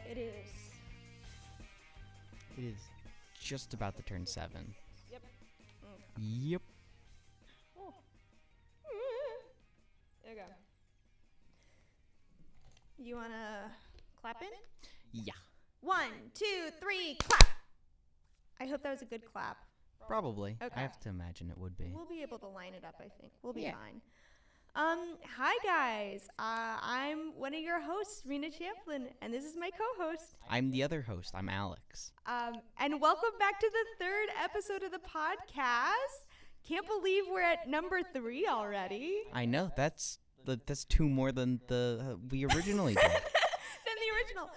It is. It is just about to turn 7. Yep. Yep. Oh. There you go. You wanna clap in? Yeah. 1, 2, 3, clap! I hope that was a good clap. Probably. Okay. I have to imagine it would be. We'll be able to line it up, I think. We'll be Yeah. fine. Hi guys. I'm one of your hosts, Rina Champlin, and this is my co-host. I'm the other host. I'm Alex. And welcome back to the 3rd episode of the podcast. Can't believe we're at number 3 already. I know. That's 2 more than we originally did. Than the original.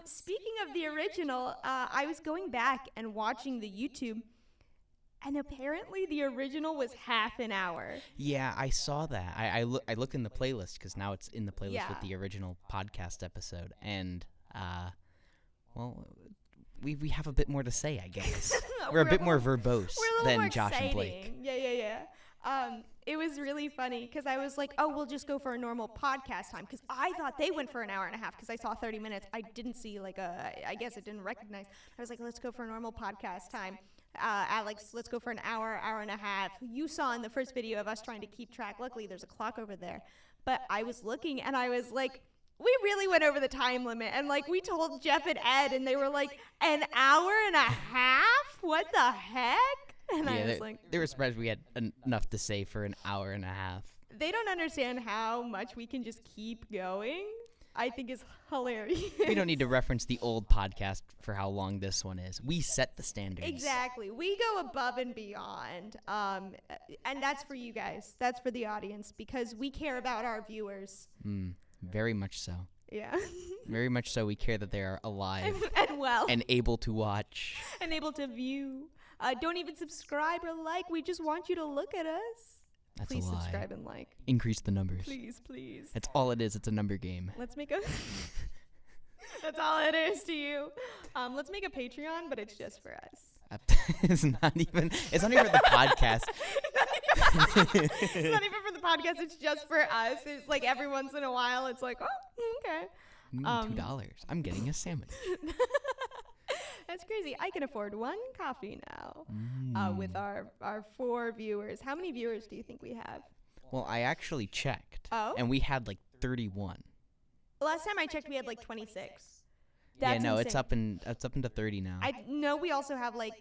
Speaking of the original, I was going back and watching the YouTube, and apparently the original was half an hour. Yeah, I saw that. I looked in the playlist because now it's in the playlist with the original podcast episode, and well, we have a bit more to say, I guess. We're a bit more verbose than Josh and Blake. Yeah. It was really funny because I was like, oh, we'll just go for a normal podcast time, because I thought they went for an hour and a half because I saw 30 minutes. I didn't see I guess it didn't recognize. I was like, let's go for a normal podcast time. Alex, let's go for an hour and a half. You saw in the first video of us trying to keep track. Luckily, there's a clock over there. But I was looking and I was like, we really went over the time limit. And like, we told Jeff and Ed and they were like, an hour and a half? What the heck? And I was like, they were surprised we had enough to say for an hour and a half. They don't understand how much we can just keep going. I think is hilarious. We don't need to reference the old podcast for how long this one is. We set the standards. Exactly. We go above and beyond. And that's for you guys. That's for the audience, because we care about our viewers. Very much so. Yeah. Very much so. We care that they are alive and well. And able to watch. And able to view. Don't even subscribe or like. We just want you to look at us. That's Please a lie. Subscribe and like. Increase the numbers. Please. That's all it is. It's a number game. Let's make a... That's all it is to you. Let's make a Patreon, but it's just for us. It's not even for the podcast. It's not even for the podcast. It's just for us. It's like every once in a while, it's like, oh, okay. $2. I'm getting a sandwich. That's crazy. I can afford 1 coffee now with our 4 viewers. How many viewers do you think we have? Well, I actually checked. Oh? And we had like 31. Last time I checked, we had like 26. That's insane. it's up into 30 now. I know we also have like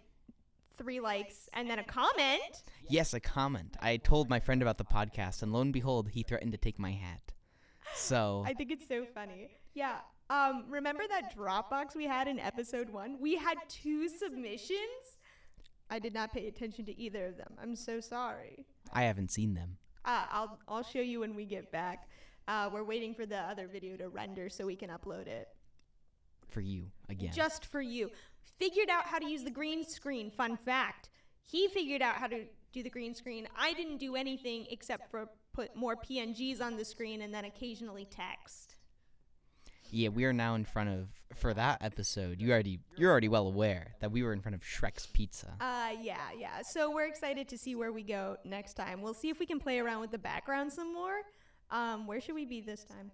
3 likes and then a comment. Yes, a comment. I told my friend about the podcast, and lo and behold, he threatened to take my hat. So I think it's so funny. Yeah. Remember that Dropbox we had in episode 1? We had 2 submissions. I did not pay attention to either of them. I'm so sorry. I haven't seen them. I'll show you when we get back. We're waiting for the other video to render so we can upload it. For you, again. Just for you. Figured out how to use the green screen. Fun fact. He figured out how to do the green screen. I didn't do anything except for put more PNGs on the screen and then occasionally text. Yeah, we are now in front of, for that episode, you're already well aware that we were in front of Shrek's Pizza. Yeah. So we're excited to see where we go next time. We'll see if we can play around with the background some more. Where should we be this time?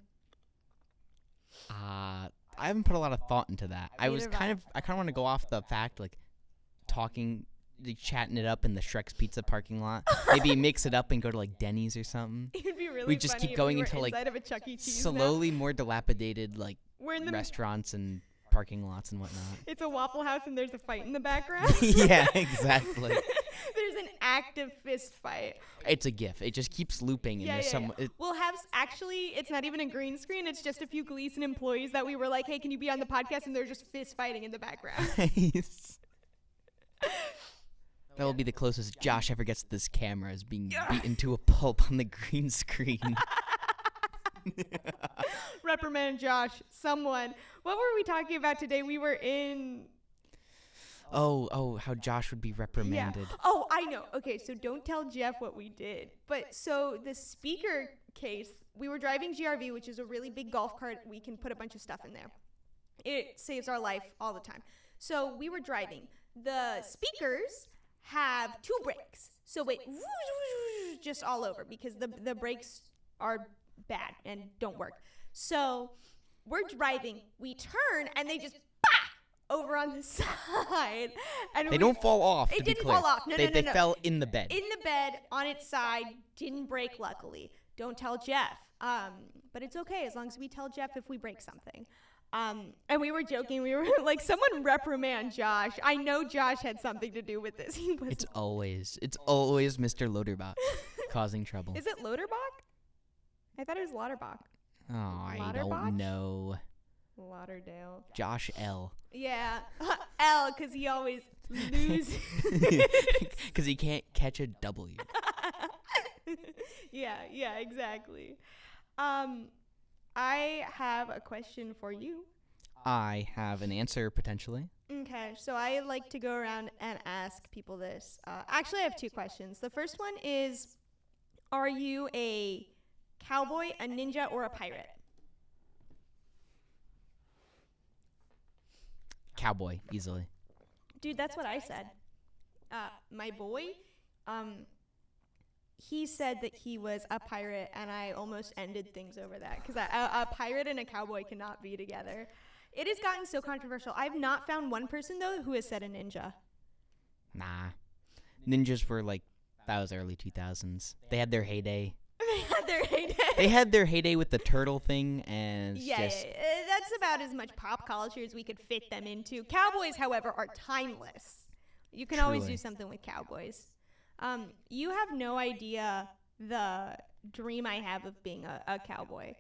I haven't put a lot of thought into that. I kind of want to go off the fact, like, chatting it up in the Shrek's Pizza parking lot. Maybe mix it up and go to like Denny's or something. It'd be really we just funny keep going if we were into like of a Chuck E. Cheese slowly more dilapidated like we're in the restaurants and parking lots and whatnot. It's a Waffle House and there's a fight in the background. Yeah, exactly. There's an active fist fight. It's a GIF. It just keeps looping. And there's some. We'll have actually. It's not even a green screen. It's just a few Gleason employees that we were like, "Hey, can you be on the podcast?" And they're just fist fighting in the background. Nice. That will be the closest Josh ever gets to this camera, is being beaten to a pulp on the green screen. Reprimand Josh, someone. What were we talking about today? We were in... Oh, how Josh would be reprimanded. Yeah. Oh, I know. Okay, so don't tell Jeff what we did. But so the speaker case, we were driving GRV, which is a really big golf cart. We can put a bunch of stuff in there. It saves our life all the time. So we were driving. The speakers have 2 brakes. So it just all over because the brakes are bad and don't work. So we're driving, we turn, and they just over on the side. And they don't fall off. It to be didn't clear. fall off. No, they fell in the bed. In the bed, on its side, didn't break, luckily. Don't tell Jeff. But it's okay as long as we tell Jeff if we break something. And we were joking. We were like, someone reprimand Josh. I know Josh had something to do with this. It's always Mr. Loaderbach causing trouble. Is it Loaderbach? I thought it was Lauterbach. Oh, I Lauterbach? don't know. Lauderdale. Josh L. Yeah, L, because he always loses. Because he can't catch a W. Yeah, exactly. I have a question for you. I have an answer, potentially. Okay, so I like to go around and ask people this. Actually, I have 2 questions. The first one is, are you a cowboy, a ninja, or a pirate? Cowboy, easily. Dude, that's what I said. My boy, he said that he was a pirate, and I almost ended things over that, because a pirate and a cowboy cannot be together. It has gotten so controversial. I've not found one person, though, who has said a ninja. Nah. Ninjas were like, that was early 2000s. They had their heyday. They had their heyday with the turtle thing, and that's about as much pop culture as we could fit them into. Cowboys, however, are timeless. You can always do something with cowboys. You have no idea the dream I have of being a cowboy.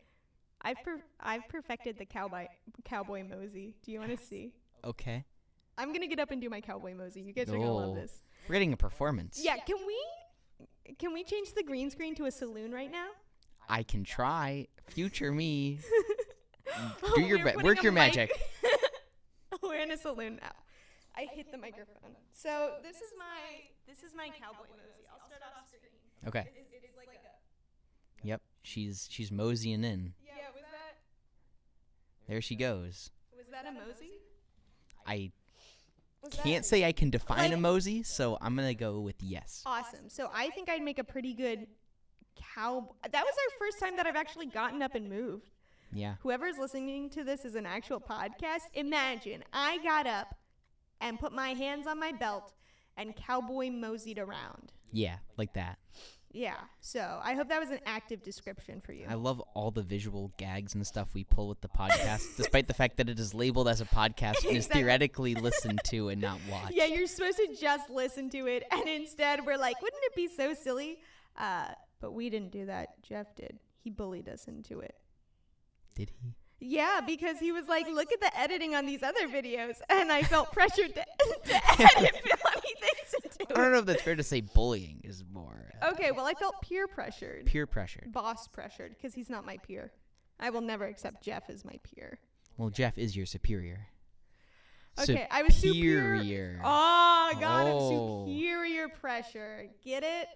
I've perfected the cowboy mosey. Do you want to see? Okay. I'm gonna get up and do my cowboy mosey. You guys are gonna love this. We're getting a performance. Yeah, can we change the green screen to a saloon right now? I can try. Future me. Do your best. Work your magic. We're in a saloon now. I hit the microphone. So this is my cowboy mosey. I'll start off screen. Okay. It's like a. Yep. She's moseying in. Yeah. Was that? There she goes. Was that a mosey? I can't say I can define a mosey, so I'm gonna go with yes. Awesome. So I think I'd make a pretty good cowboy. That was our first time that I've actually gotten up and moved. Yeah. Whoever's listening to this is an actual podcast. Imagine I got up and put my hands on my belt and cowboy moseyed around. Yeah, like that. Yeah. So I hope that was an active description for you. I love all the visual gags and stuff we pull with the podcast, despite the fact that it is labeled as a podcast and is theoretically listened to and not watched. Yeah, you're supposed to just listen to it, and instead we're like, wouldn't it be so silly? But we didn't do that. Jeff did. He bullied us into it. Did he? Yeah, because he was like, look at the editing on these other videos, and I felt pressured to edit funny things into it. I don't know if that's fair to say bullying is more. Okay, well, I felt peer pressured. Peer pressured. Boss pressured, because he's not my peer. I will never accept Jeff as my peer. Well, Jeff is your superior. Okay, I was superior. Oh, God, I'm superior pressure. Get it?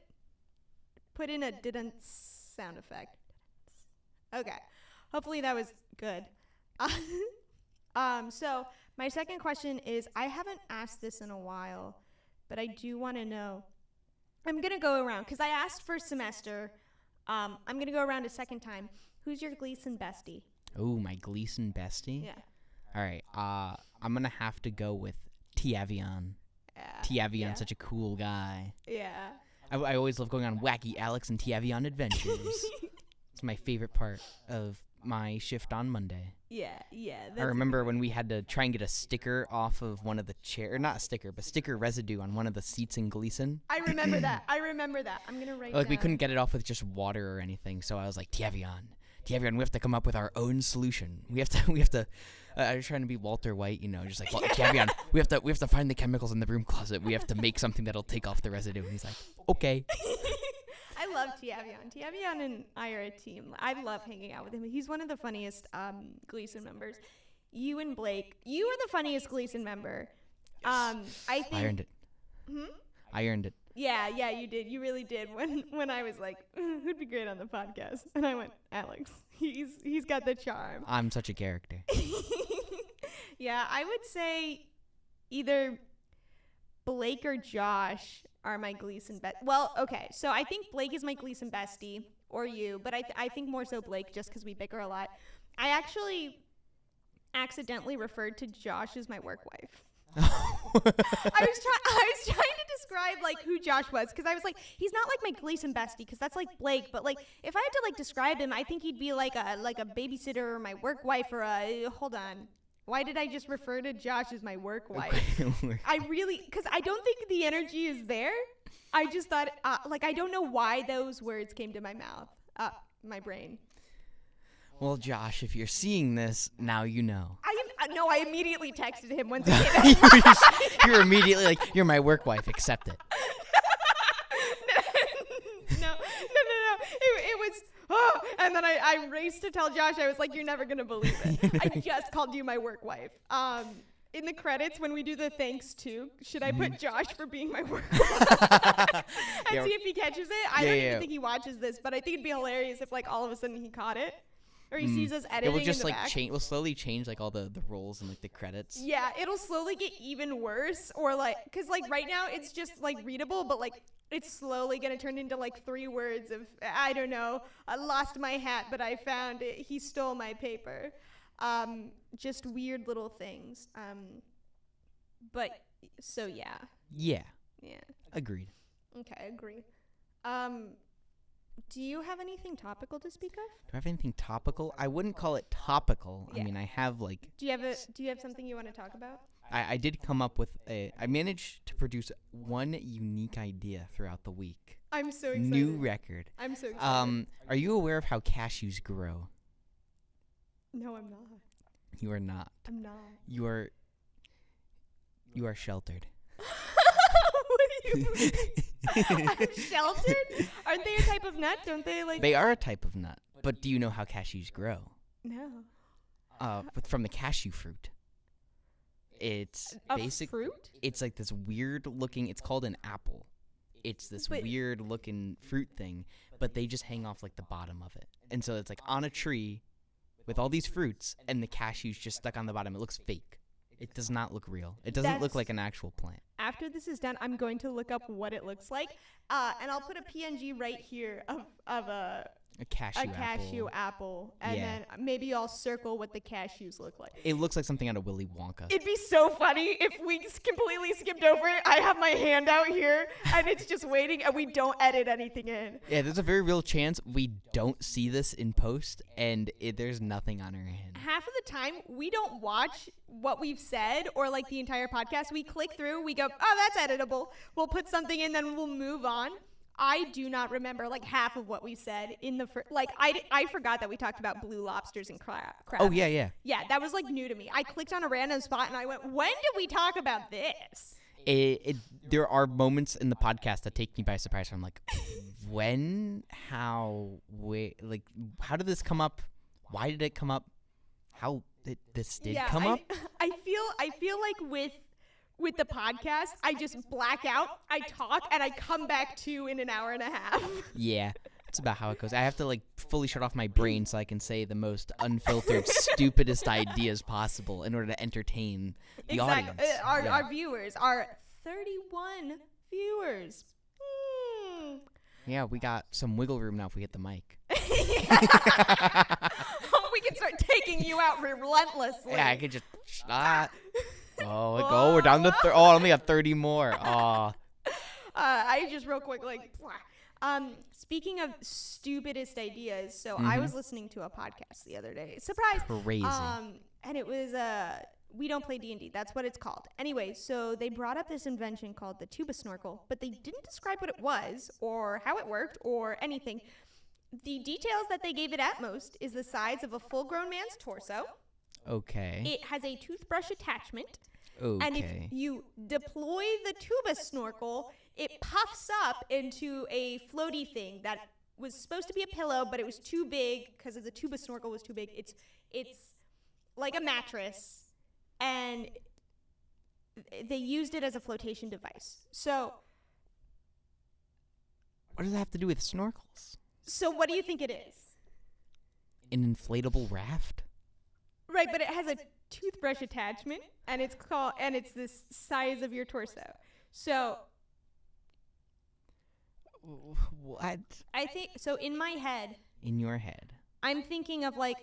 Put in a didn't sound effect. Okay. Hopefully that was good. So my second question is, I haven't asked this in a while, but I do want to know. I'm going to go around, because I asked first semester. I'm going to go around a second time. Who's your Gleason bestie? Oh, my Gleason bestie? Yeah. All right. I'm going to have to go with Tiavion. Tiavion's such a cool guy. Yeah. I always love going on Wacky Alex and Tiavion adventures. It's my favorite part of my shift on Monday. Yeah. I remember when we had to try and get a sticker off of one of the not a sticker, but sticker residue on one of the seats in Gleason. I remember that. I'm going to write like, we couldn't get it off with just water or anything, so I was like, Tiavion, we have to come up with our own solution. We have to, I was trying to be Walter White, just like, well, Tiavion, we have to find the chemicals in the broom closet. We have to make something that'll take off the residue. And he's like, okay. I love Tiavion. Tiavion and I are a team. I love hanging out with him. He's one of the funniest Gleason members. You and Blake, you are the funniest Gleason member. Yes. I think I earned it. I earned it. Yeah, you did. You really did. When I was like, who'd be great on the podcast? And I went, Alex. He's got the charm. I'm such a character. Yeah, I would say either Blake or Josh are my Gleason well, okay, so I think Blake is my Gleason bestie, or you, but I think more so Blake, just because we bicker a lot. I actually accidentally referred to Josh as my work wife. I was trying to describe like who Josh was, because I was like, he's not like my Gleason bestie, because that's like Blake, but like if I had to like describe him, I think he'd be like a babysitter or my work wife or a hold on. Why did I just refer to Josh as my work wife? I really, because I don't think the energy is there. I just thought, I don't know why those words came to my mouth, my brain. Well, Josh, if you're seeing this, now you know. I immediately texted him once I you were immediately like, you're my work wife, accept it. No. It was, and then I raced to tell Josh. I was like, you're never going to believe it. I just called you my work wife. In the credits, when we do the thanks to, should I put Josh for being my work wife? And see if he catches it? I don't even think he watches this, but I think it'd be hilarious if like all of a sudden he caught it. Or he sees us editing. It will just in the like back. change. We'll slowly change like all the roles and like the credits. Yeah, it'll slowly get even worse, or like, cause like right now it's just like readable, but like it's slowly gonna turn into like 3 words of I don't know. I lost my hat, but I found it. He stole my paper. Just weird little things. But so yeah. Yeah. Yeah. Agreed. Okay, agree. Do you have anything topical to speak of? Do I have anything topical? I wouldn't call it topical. Yeah. I mean, I have like. Do you have something you want to talk about? I did come up with I managed to produce one unique idea throughout the week. I'm so excited. New record. I'm so excited. Are you aware of how cashews grow? No, I'm not. You are not. I'm not. You are sheltered. What do you mean? I'm sheltered? Aren't they a type of nut? Don't they like? They are a type of nut. But do you know how cashews grow? No. From the cashew fruit. It's fruit? It's like this weird looking. It's called an apple. It's this weird looking fruit thing, but they just hang off like the bottom of it, and so it's like on a tree with all these fruits, and the cashews just stuck on the bottom. It looks fake. It does not look real. It doesn't look like an actual plant. After this is done, I'm going to look up what it looks like, and I'll put a PNG right here of a cashew apple, and then maybe I'll circle what the cashews look like. It looks like something out of Willy Wonka. It'd be so funny if we completely skipped over it. I have my hand out here, and it's just waiting, and we don't edit anything in. Yeah, there's a very real chance we don't see this in post, and there's nothing on our hand. Half of the time, we don't watch what we've said or like the entire podcast. We click through, we go, oh, that's editable. We'll put something in, then we'll move on. I do not remember like half of what we said in the I forgot that we talked about blue lobsters and crab. Oh yeah. Yeah, that was like new to me. I clicked on a random spot and I went, when did we talk about this? There are moments in the podcast that take me by surprise. I'm like, when, how did this come up? Why did it come up? How this did come up? I feel like with the podcast, I just black out, I talk, and I come back to in an hour and a half. Yeah, that's about how it goes. I have to like fully shut off my brain so I can say the most unfiltered, stupidest ideas possible in order to entertain the audience. Our viewers, our 31 viewers. Yeah, we got some wiggle room now if we hit the mic. We can start taking you out relentlessly. Yeah, I could just we're down to I only have 30 more. I just real quick speaking of stupidest ideas, so I was listening to a podcast the other day. Surprise! Crazy. And it was We Don't Play D&D. That's what it's called. Anyway, so they brought up this invention called the tuba snorkel, but they didn't describe what it was or how it worked or anything. The details that they gave it at most is the size of a full-grown man's torso. Okay. It has a toothbrush attachment. Okay. And if you deploy the tuba snorkel, it puffs up into a floaty thing that was supposed to be a pillow, but it was too big because the tuba snorkel was too big. It's like a mattress, and they used it as a flotation device. So what does that have to do with snorkels? So what do you think it is? An inflatable raft? Right, but it has a toothbrush attachment, and it's this size of your torso. So what? I think so. In my head. In your head. I'm thinking of like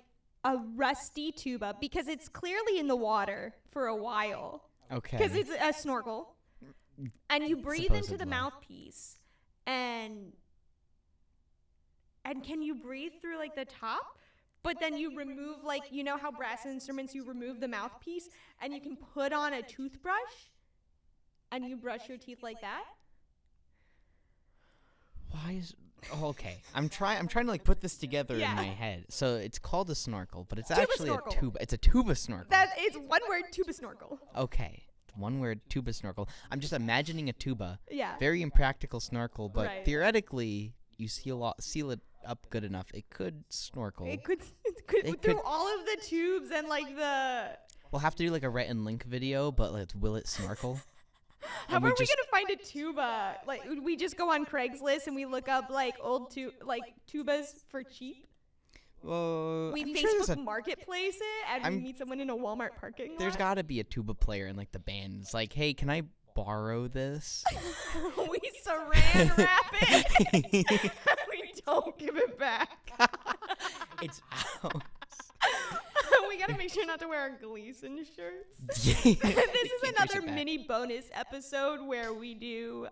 a rusty tuba because it's clearly in the water for a while. Okay. Because it's a snorkel. And you breathe into the mouthpiece. And can you breathe through like the top? But then you remove, like, you know how brass instruments, you remove the mouthpiece and you can put on a toothbrush and you brush your teeth like that? Why is... Oh, okay. I'm trying to like put this together in my head. So it's called a snorkel, but it's actually a tuba. It's a tuba snorkel. That is one word, tuba snorkel. Okay. One word, tuba snorkel. I'm just imagining a tuba. Yeah. Very impractical snorkel, but theoretically, you seal it up good enough. It could snorkel. It could through all of the tubes and like the... We'll have to do like a Rhett and Link video, but like, will it snorkel? How are we gonna find a tuba? Like, we just go on Craigslist and we look up like old tubas for cheap. We Facebook Marketplace it and we meet someone in a Walmart parking lot. There's gotta be a tuba player in like the band. It's like, hey, can I borrow this? We saran wrap it. We don't give it back. It's out. We gotta make sure not to wear our Gleason shirts. Yeah. This is another mini bonus episode where we do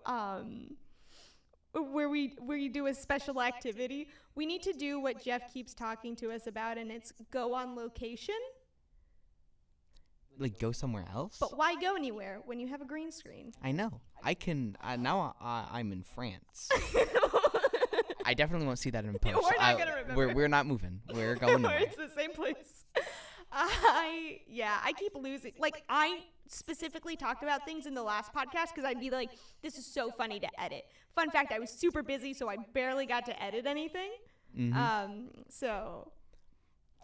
where we do a special activity. We need to do what Jeff keeps talking to us about, and it's go on location. Like go somewhere else? But why go anywhere when you have a green screen? I know. I can now. I'm in France. I definitely won't see that in post. We're not gonna remember. We're not moving. We're going nowhere. It's the same place. I keep losing. Like, I specifically talked about things in the last podcast because I'd be like, this is so funny to edit. Fun fact, I was super busy, so I barely got to edit anything. So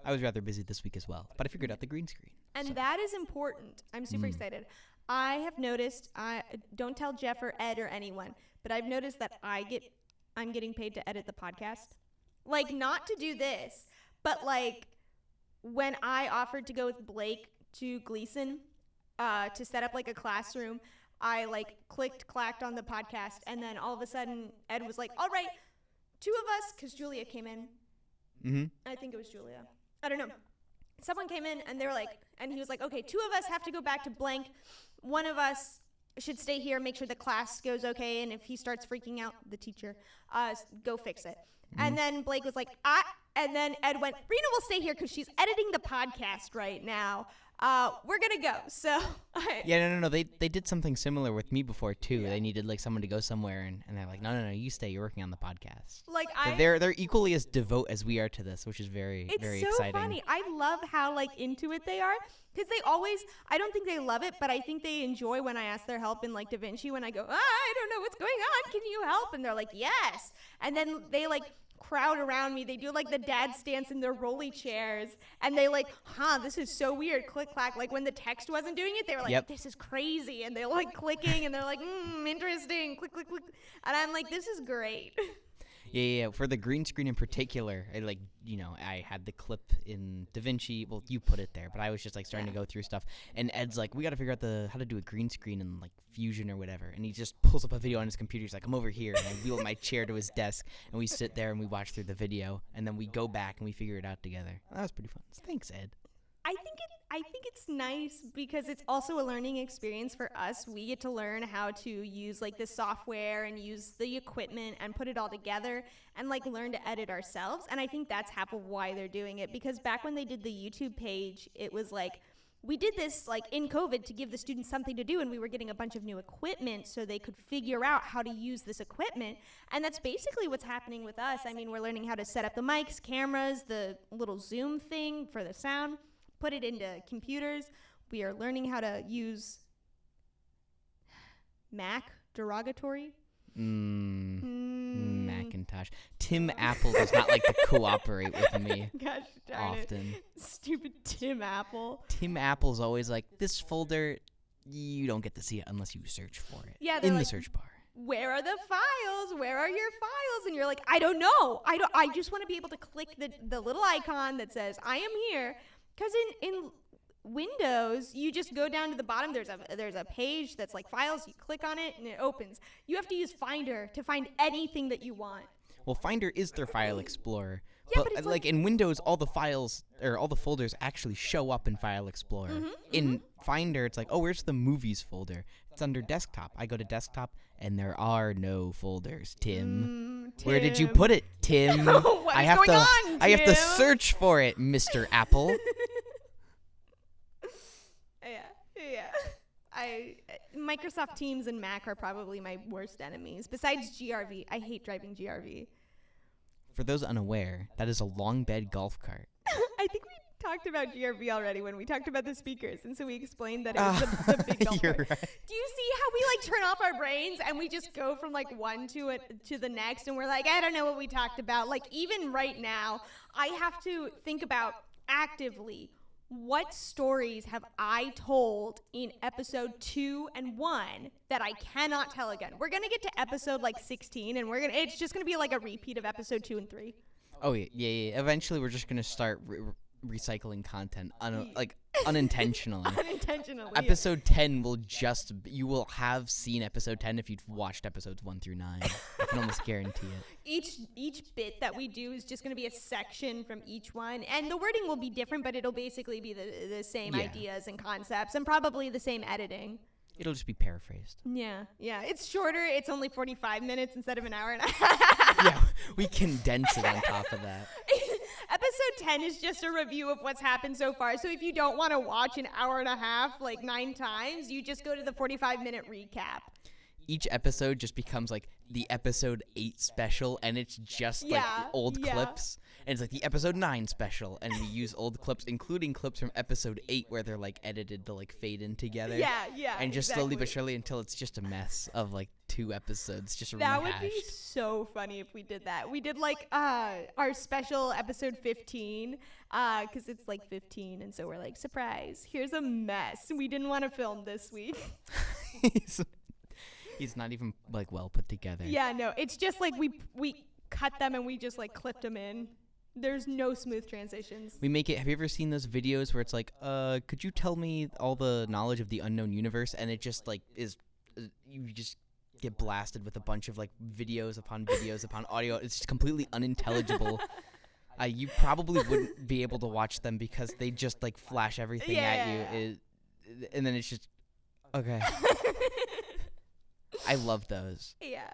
I was rather busy this week as well, but I figured out the green screen. And that is important. I'm super excited. I have noticed, don't tell Jeff or Ed or anyone, but I've noticed that I'm getting paid to edit the podcast. Like, not to do this, but like when I offered to go with Blake to Gleason to set up like a classroom, I like clacked on the podcast, and then all of a sudden Ed was like, all right, two of us, because Julia came in. I think it was Julia. I don't know. Someone came in and they were like, and he was like, okay, two of us have to go back to blank. One of us should stay here, make sure the class goes okay, and if he starts freaking out, the teacher, go fix it. And then Blake was like, and then Ed went, Rina will stay here because she's editing the podcast right now. We're gonna go. So no. They did something similar with me before too. They needed like someone to go somewhere, and they're like, no, you stay. You're working on the podcast. Like they're equally as devout as we are to this, which is very very so exciting. Funny. I love how like into it they are, because they always. I don't think they love it, but I think they enjoy when I ask their help in like DaVinci. When I go, I don't know what's going on. Can you help? And they're like, yes. And then they like crowd around me. They do like the dad stance in their rolly chairs, and they like, this is so weird, click clack. Like when the text wasn't doing it, they were like, this is crazy, and they're like clicking, and they're like, interesting, click click click, and I'm like, this is great. Yeah. For the green screen in particular, I had the clip in DaVinci. Well, you put it there, but I was just like starting to go through stuff. And Ed's like, we got to figure out how to do a green screen in like Fusion or whatever. And he just pulls up a video on his computer. He's like, I'm over here. And I wheel my chair to his desk, and we sit there and we watch through the video, and then we go back and we figure it out together. That was pretty fun. So thanks, Ed. I think it's nice because it's also a learning experience for us. We get to learn how to use like the software and use the equipment and put it all together and like learn to edit ourselves. And I think that's half of why they're doing it, because back when they did the YouTube page, it was like, we did this like in COVID to give the students something to do, and we were getting a bunch of new equipment so they could figure out how to use this equipment. And that's basically what's happening with us. I mean, we're learning how to set up the mics, cameras, the little Zoom thing for the sound, put it into computers. We are learning how to use Mac, derogatory. Macintosh. Tim Apple does not like to cooperate with me. Gosh darn often. It. Stupid Tim Apple. Tim Apple's always like, this folder, you don't get to see it unless you search for it. Yeah, in like, the search bar. Where are the files? Where are your files? And you're like, I don't know. I just want to be able to click the little icon that says I am here. Because in Windows, you just go down to the bottom. There's a page that's like files. You click on it and it opens. You have to use Finder to find anything that you want. Well, Finder is their file explorer. Yeah, but it's like in Windows, all the files or all the folders actually show up in File Explorer. In Finder, it's like, oh, where's the movies folder? It's under desktop. I go to desktop, and there are no folders. Tim, where did you put it, Tim? What is going on, Tim? I have to search for it, Mr. Apple. Microsoft Teams and Mac are probably my worst enemies. Besides GRV, I hate driving GRV. For those unaware, that is a long bed golf cart. I think we talked about GRV already when we talked about the speakers, and so we explained that it was the big golf cart. Right. Do you see how we like turn off our brains and we just go from like one to the next, and we're like, I don't know what we talked about. Like even right now, I have to think about actively what stories have I told in episode 2 and 1 that I cannot tell again. We're gonna get to episode like 16, and it's just gonna be like a repeat of episode 2 and 3. Oh yeah. Eventually, we're just gonna start recycling content, unintentionally. Unintentionally. Episode 10 you will have seen episode 10 if you've watched episodes 1 through 9. I can almost guarantee it. Each bit that we do is just going to be a section from each one, and the wording will be different, but it'll basically be the same ideas and concepts, and probably the same editing. It'll just be paraphrased. Yeah. It's shorter. It's only 45 minutes instead of an hour and a half. Yeah, we condense it on top of that. Episode 10 is just a review of what's happened so far. So if you don't want to watch an hour and a half, like 9 times, you just go to the 45-minute recap. Each episode just becomes like the episode 8 special, and it's just like old clips. And it's like the episode 9 special, and we use old clips, including clips from episode 8 where they're like edited to like fade in together. Yeah. And just slowly but surely until it's just a mess of like 2 episodes just that rehashed. Would be so funny if we did that. We did like our special episode 15 because it's like 15, and so we're like, surprise, here's a mess. We didn't want to film this week. He's not even like well put together. Yeah, no, it's just like we cut them and we just like clipped them in. There's no smooth transitions. We make it. Have you ever seen those videos where it's like, could you tell me all the knowledge of the unknown universe? And it just like you just get blasted with a bunch of like videos upon audio. It's just completely unintelligible. You probably wouldn't be able to watch them because they just like flash everything at you. And then it's just, okay. I love those. Yeah.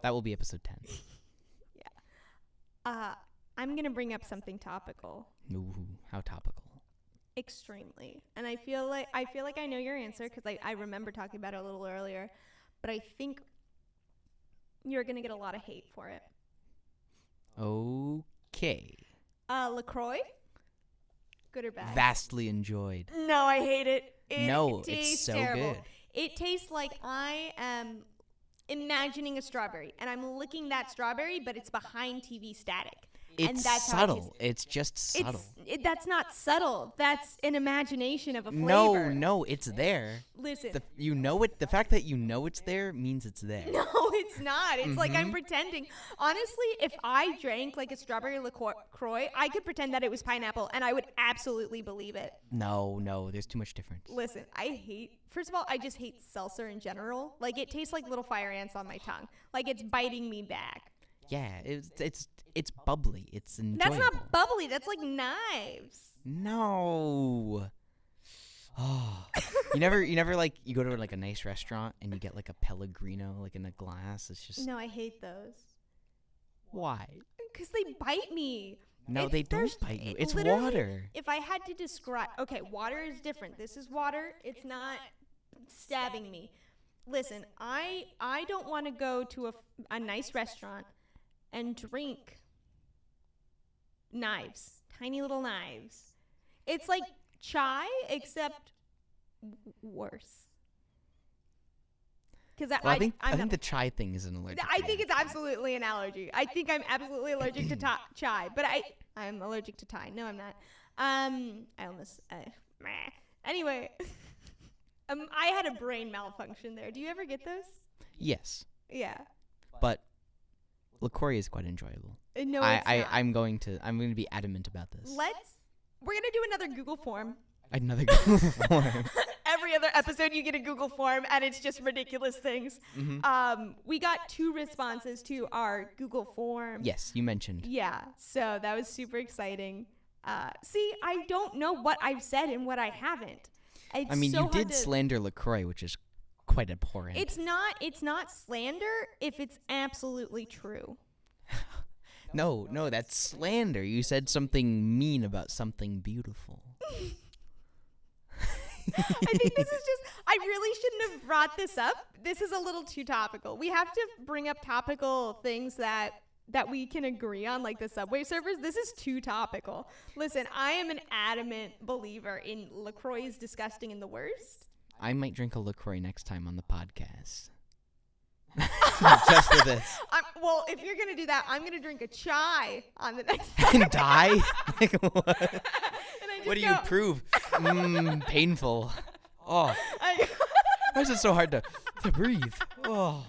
That will be episode 10. I'm going to bring up something topical. Ooh, how topical? Extremely. And I feel like I know your answer because I remember talking about it a little earlier, but I think you're going to get a lot of hate for it. Okay. LaCroix? Good or bad? Vastly enjoyed. No, I hate it. It's so terrible. good. It tastes like I am imagining a strawberry, and I'm licking that strawberry, but it's behind TV static. It's and that's subtle. It's just subtle. That's not subtle. That's an imagination of a flavor. No, it's there. Listen. The fact that you know it's there means it's there. No, it's not. It's like I'm pretending. Honestly, if I drank like a strawberry LaCroix, I could pretend that it was pineapple, and I would absolutely believe it. No, there's too much difference. Listen, first of all, I just hate seltzer in general. Like, it tastes like little fire ants on my tongue. Like, it's biting me back. Yeah, it's bubbly. It's enjoyable. That's not bubbly. That's like knives. No. Oh, you never like you go to like a nice restaurant and you get like a Pellegrino like in a glass. It's just no. I hate those. Why? Because they bite me. No, they don't bite you. It's water. If I had to describe, okay, water is different. This is water. It's not stabbing me. Listen, I don't want to go to a nice restaurant and drink knives, tiny little knives. It's like chai, except worse. Because I think the chai thing is an allergic. I think it's absolutely an allergy. I think I'm absolutely allergic to chai, but I'm allergic to Thai. No, I'm not. Anyway, I had a brain malfunction there. Do you ever get those? Yes. Yeah. But LaCroix is quite enjoyable. No, it's not. I'm going to be adamant about this. We're gonna do another Google form. Another Google form. every other episode you get a Google form, and it's just ridiculous things. We got 2 responses to our Google form. Yes, you mentioned. Yeah, so that was super exciting. See, I don't know what I've said and what I haven't. It's I mean, so you did slander LaCroix, which is quite abhorrent. It's not slander if it's absolutely true. No, that's slander. You said something mean about something beautiful. I think this is just, I really shouldn't have brought this up. This is a little too topical. We have to bring up topical things that we can agree on, like the Subway Surfers. This is too topical. Listen, I am an adamant believer in LaCroix is disgusting and the worst. I might drink a LaCroix next time on the podcast. Just for this. Well, if you're going to do that, I'm going to drink a chai on the next And die? Like, what? And What do you prove? Painful. Oh. Why is it so hard to breathe? Oh.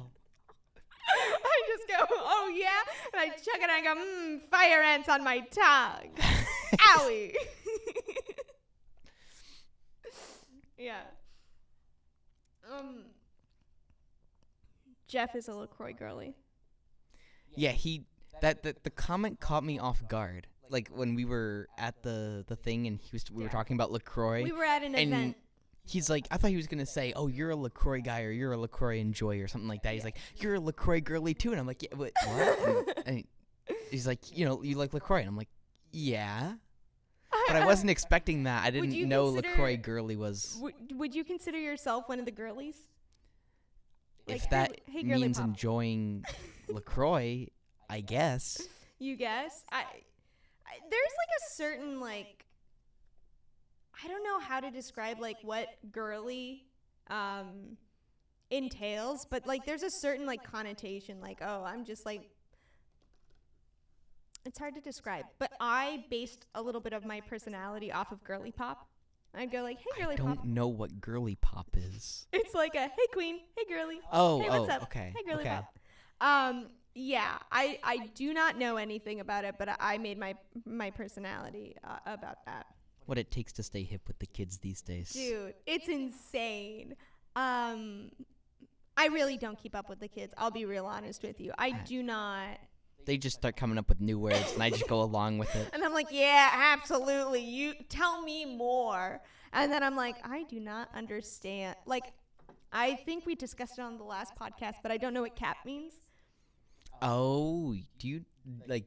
I just go, oh yeah, and I check it and I go, fire ants on my tongue. Owie. Yeah. Jeff is a LaCroix girly. Yeah, the comment caught me off guard. Like when we were at the thing and we were talking about LaCroix. We were at an event. He's like, I thought he was going to say, oh, you're a LaCroix guy or you're a LaCroix enjoyer or something like that. He's like, you're a LaCroix girly too. And I'm like, yeah, what? and he's like, you like LaCroix. And I'm like, yeah. But I wasn't expecting that. I didn't know LaCroix girly was. Would you consider yourself one of the girlies? If like, that hey, girly means pop. enjoying LaCroix, I guess. You guess? There's like a certain like, I don't know how to describe like what girly entails, but like there's a certain like connotation, like, oh, I'm just like, it's hard to describe, but I based a little bit of my personality off of girly pop. I'd go like, hey, girly pop. I don't know what girly pop is. It's like a, hey, queen, hey, girly. Oh, hey, what's up? Okay. Hey, girly okay. pop. Yeah, I do not know anything about it, but I made my personality about that. What it takes to stay hip with the kids these days. Dude, it's insane. I really don't keep up with the kids. I'll be real honest with you. I do not. They just start coming up with new words, and I just go along with it. And I'm like, yeah, absolutely. You tell me more. And then I'm like, I do not understand. Like, I think we discussed it on the last podcast, but I don't know what cap means. Oh, do you, like,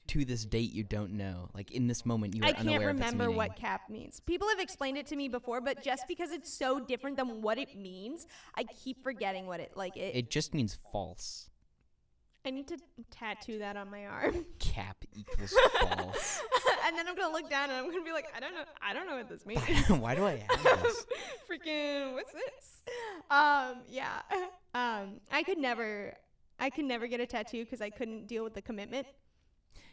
to this date you don't know? Like, in this moment you are unaware of its meaning. I can't remember what cap means. People have explained it to me before, but just because it's so different than what it means, I keep forgetting what it, like, it just means false. I need to tattoo that on my arm. Cap equals false. And then I'm going to look down and I'm going to be like, I don't know what this means. Why do I have this? Freaking, what's this? Yeah. I could never get a tattoo because I couldn't deal with the commitment.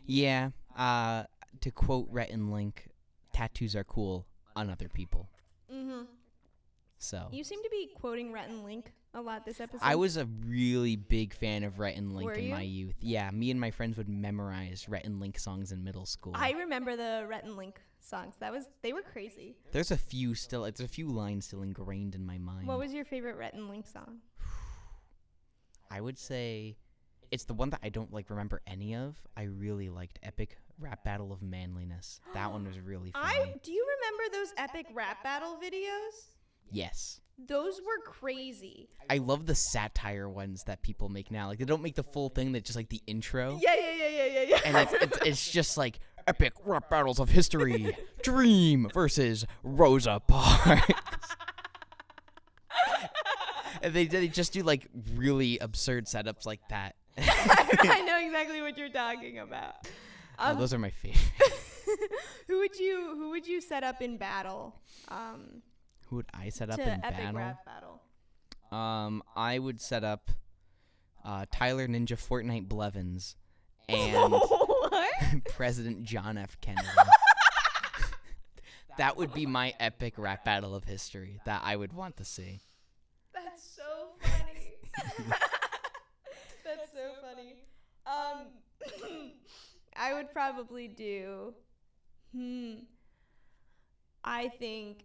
Yeah. To quote Rhett and Link, tattoos are cool on other people. Mm-hmm. So. You seem to be quoting Rhett and Link a lot this episode. I was a really big fan of Rhett and Link Were in you? my youth. Yeah, me and my friends would memorize Rhett and Link songs in middle school. I remember the Rhett and Link songs. They were crazy. There's a few lines still ingrained in my mind. What was your favorite Rhett and Link song? I would say it's the one that I don't like remember any of. I really liked Epic Rap Battle of Manliness. That one was really funny. Do you remember those epic rap battle videos? Yes. Those were crazy. I love the satire ones that people make now. Like, they don't make the full thing, they're just like the intro. Yeah. And it's just like epic rap battles of history. Dream versus Rosa Parks. And they just do like really absurd setups like that. I know exactly what you're talking about. Those are my favorite. Who would you set up in battle? Who would I set up to in epic battle? rap battle. I would set up Tyler Ninja Fortnite Blevins and What? President John F. Kennedy. That would be my epic rap battle of history that I would want to see. That's so funny. That's so funny. I would probably do. I think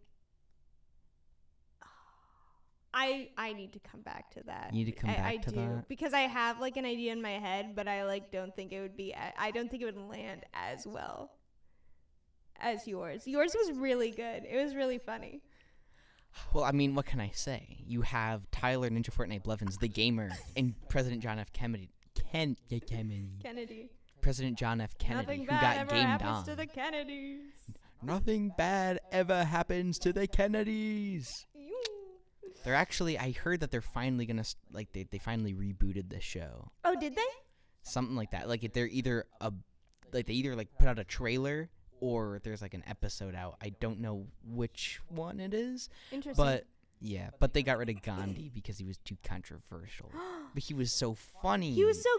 I need to come back to that. You need to come back to that? Because I have like an idea in my head, but I like don't think it would be. I don't think it would land as well as yours. Yours was really good. It was really funny. Well, I mean, what can I say? You have Tyler Ninja Fortnite Blevins, the gamer, and President John F. Kennedy. President John F. Kennedy, who got gamed on. To the Kennedys. Nothing bad ever happens to the Kennedys. They're actually, I heard that they're finally gonna they finally rebooted the show. Oh, did they? Something like that. Like they're either they either put out a trailer or there's like an episode out. I don't know which one it is. Interesting. But yeah, but they got rid of Gandhi because he was too controversial. But he was so funny. He was so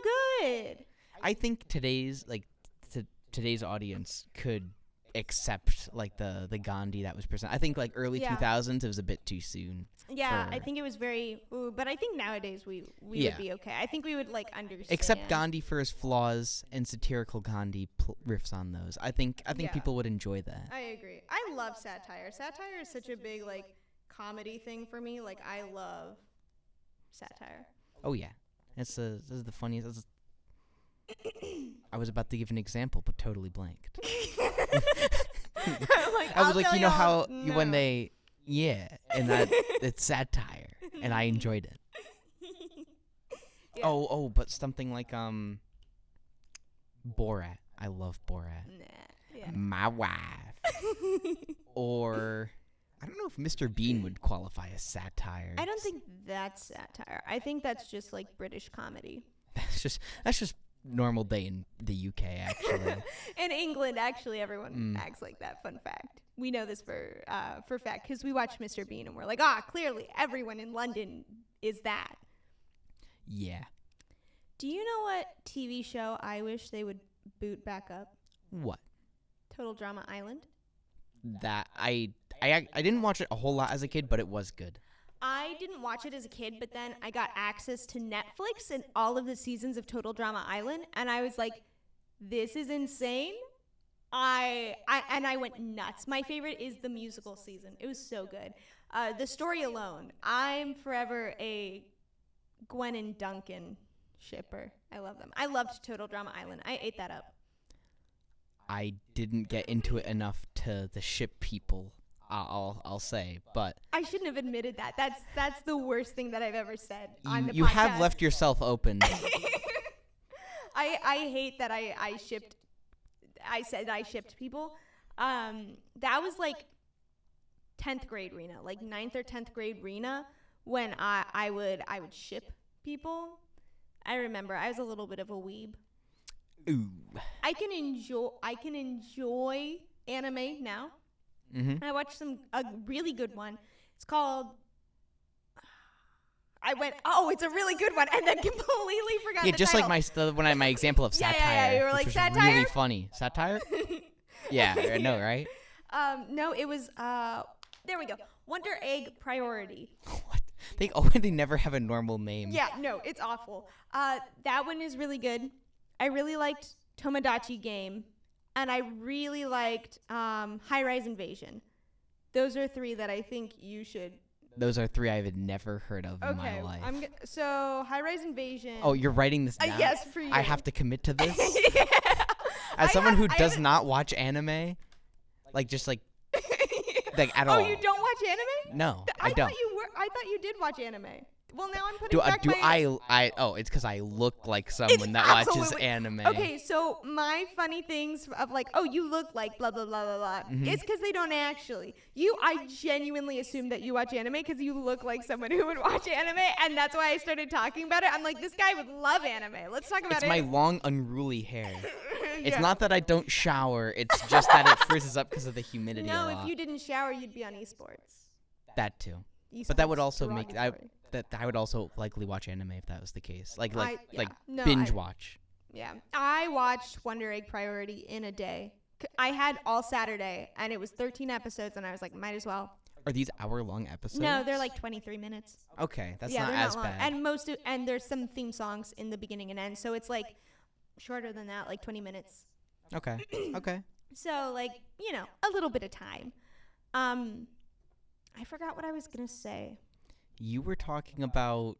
good. I think today's audience could accept like the Gandhi that was presented. I think like early 2000s it was a bit too soon. Yeah, I think it was very but I think nowadays we would be okay. I think we would like understand. Except Gandhi for his flaws and satirical Gandhi riffs on those. I think people would enjoy that. I agree. I love satire. Satire is such a big like comedy thing for me. Like I love satire. Oh yeah. This is the funniest. I was about to give an example, but totally blanked. I was like, you know how when they, and that it's satire, and I enjoyed it. Yeah. But something like Borat. I love Borat. Nah, yeah. My wife. Or I don't know if Mr. Bean would qualify as satire. I don't think that's satire. I think that's just like British comedy. That's just normal day in the UK, actually. In England, actually, everyone acts like that. Fun fact. We know this for fact because we watch Mr. Bean and we're like, clearly everyone in London is that. Yeah. Do you know what TV show I wish they would boot back up? What? Total Drama Island. That I didn't watch it a whole lot as a kid, but it was good. I didn't watch it as a kid, but then I got access to Netflix and all of the seasons of Total Drama Island, and I was like, this is insane. I went nuts. My favorite is the musical season. It was so good. The story alone, I'm forever a Gwen and Duncan shipper. I love them. I loved Total Drama Island. I ate that up. I didn't get into it enough to ship people. I'll say, but I shouldn't have admitted that. That's the worst thing that I've ever said on the podcast. You have left yourself open. I hate that I shipped. I said I shipped people. That was like 10th grade Rina, like 9th or 10th grade Rina, when I would ship people. I remember I was a little bit of a weeb. Ooh. I can enjoy anime now. Mm-hmm. I watched a really good one. It's called. I went, it's a really good one, and then completely forgot. Yeah, just title. Like my example of satire. Yeah, you were like satire. Really funny satire. Yeah, I know, right? No, it was. There we go. Wonder Egg Priority. What? They never have a normal name. Yeah, no, it's awful. That one is really good. I really liked Tomodachi Game. And I really liked High Rise Invasion. Those are 3 that I think you should. Those are 3 I've never heard of in my life. So High Rise Invasion. Oh, you're writing this down? Yes, for you. I have to commit to this? Yeah. As someone who does not watch anime, like at all. Oh, you don't watch anime? No, I don't. I thought you did watch anime. Well, now I'm putting it's because I look like someone that watches anime. Okay, so my funny things of like, you look like blah, blah, blah, blah, blah. Mm-hmm. It's because they don't actually. I genuinely assume that you watch anime because you look like someone who would watch anime, and that's why I started talking about it. I'm like, this guy would love anime. Let's talk about it. It's my long, unruly hair. Yeah. It's not that I don't shower. It's just that it freezes up because of the humidity a lot. No, if you didn't shower, you'd be on esports. That too. But that would also make I would also likely watch anime if that was the case. Binge watch. Yeah. I watched Wonder Egg Priority in a day. I had all Saturday, and it was 13 episodes, and I was like, might as well. Are these hour-long episodes? No, they're like 23 minutes. Okay, that's not as bad. And there's some theme songs in the beginning and end, so it's like shorter than that, like 20 minutes. Okay. Okay. So a little bit of time. I forgot what I was gonna say. You were talking about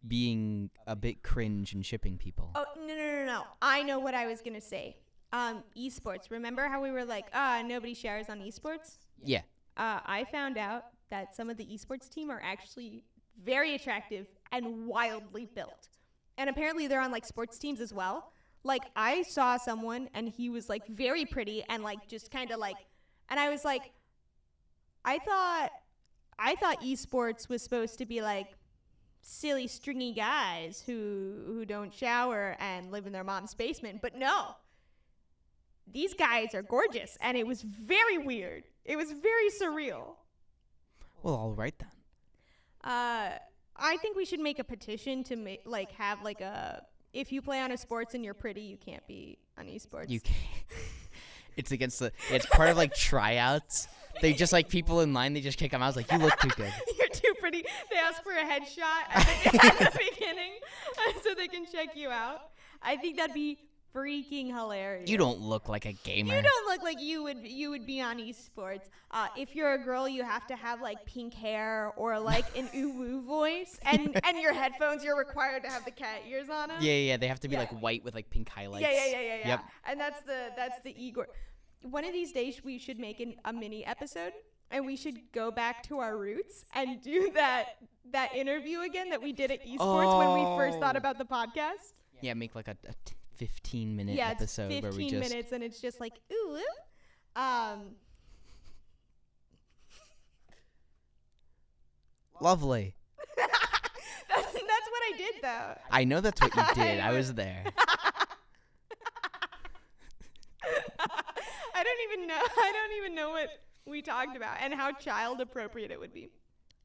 being a bit cringe and shipping people. Oh, no. I know what I was going to say. Esports. Remember how we were like, nobody showers on esports? Yeah. I found out that some of the esports team are actually very attractive and wildly built. And apparently they're on like sports teams as well. Like I saw someone and he was like very pretty and like just kind of like, and I was like, I thought esports was supposed to be like silly stringy guys who don't shower and live in their mom's basement, but no. These guys are gorgeous, and it was very weird. It was very surreal. Well, all right then. I think we should make a petition to have like a, if you play on a sports and you're pretty, you can't be on esports. You can't. It's against it's part of like tryouts. They just like people in line, they just kick them out. I was like, you look too good. You're too pretty. They ask for a headshot at the beginning so they can check you out. I think that'd be freaking hilarious. You don't look like a gamer. You don't look like you would be on esports. If you're a girl, you have to have like pink hair or like an ooh-woo voice, and your headphones, you're required to have the cat ears on them. Yeah. They have to be like white with like pink highlights. Yeah. Yep. And that's the Igor. One of these days we should make a mini episode, and we should go back to our roots and do that interview again that we did at esports when we first thought about the podcast. Yeah, make like a 15-minute episode it's 15 where we just minutes and it's just like ooh. Lovely. That's what I did though. I know that's what you did. I was there. I don't even know what we talked about and how child appropriate it would be.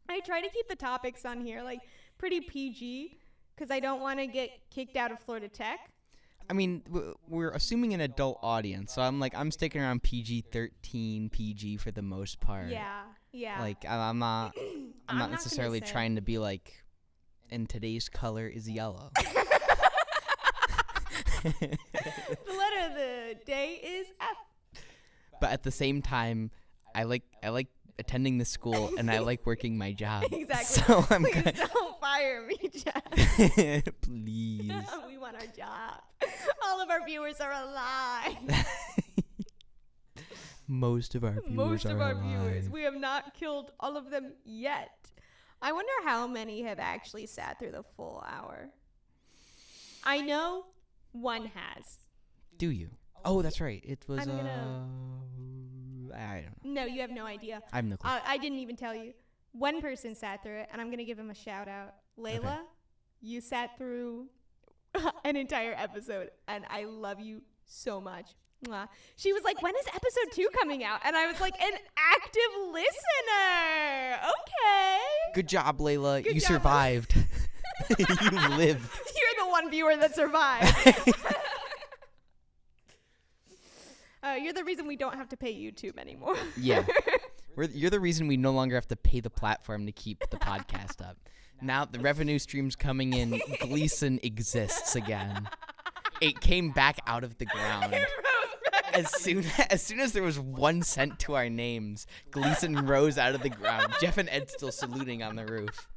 I try to keep the topics on here like pretty PG because I don't want to get kicked out of Florida Tech. I mean, we're assuming an adult audience, so I'm sticking around PG-13, PG for the most part. Yeah. Like I'm not necessarily trying to be like, and today's color is yellow. The letter of the day is F. But at the same time, I like attending the school and I like working my job. Exactly. So Please don't fire me, Jeff. Please. We want our job. All of our viewers are alive. Most of our viewers are alive. We have not killed all of them yet. I wonder how many have actually sat through the full hour. I know one has. Do you? Oh, that's right. It was. I don't know. No, you have no idea. I have no clue. I didn't even tell you. One person sat through it, and I'm gonna give him a shout out. Layla, Okay. You sat through an entire episode, and I love you so much. Mwah. She was like, "When is episode 2 coming out?" And I was like, "An active listener." Okay. Good job, Layla. Good You job. survived. You lived. You're the one viewer that survived. You're the reason we don't have to pay YouTube anymore. Yeah. You're the reason we no longer have to pay the platform to keep the podcast up. Now the revenue stream's coming in. Gleason exists again. It came back out of the ground. As soon as there was 1 cent to our names, Gleason rose out of the ground. Jeff and Ed still saluting on the roof.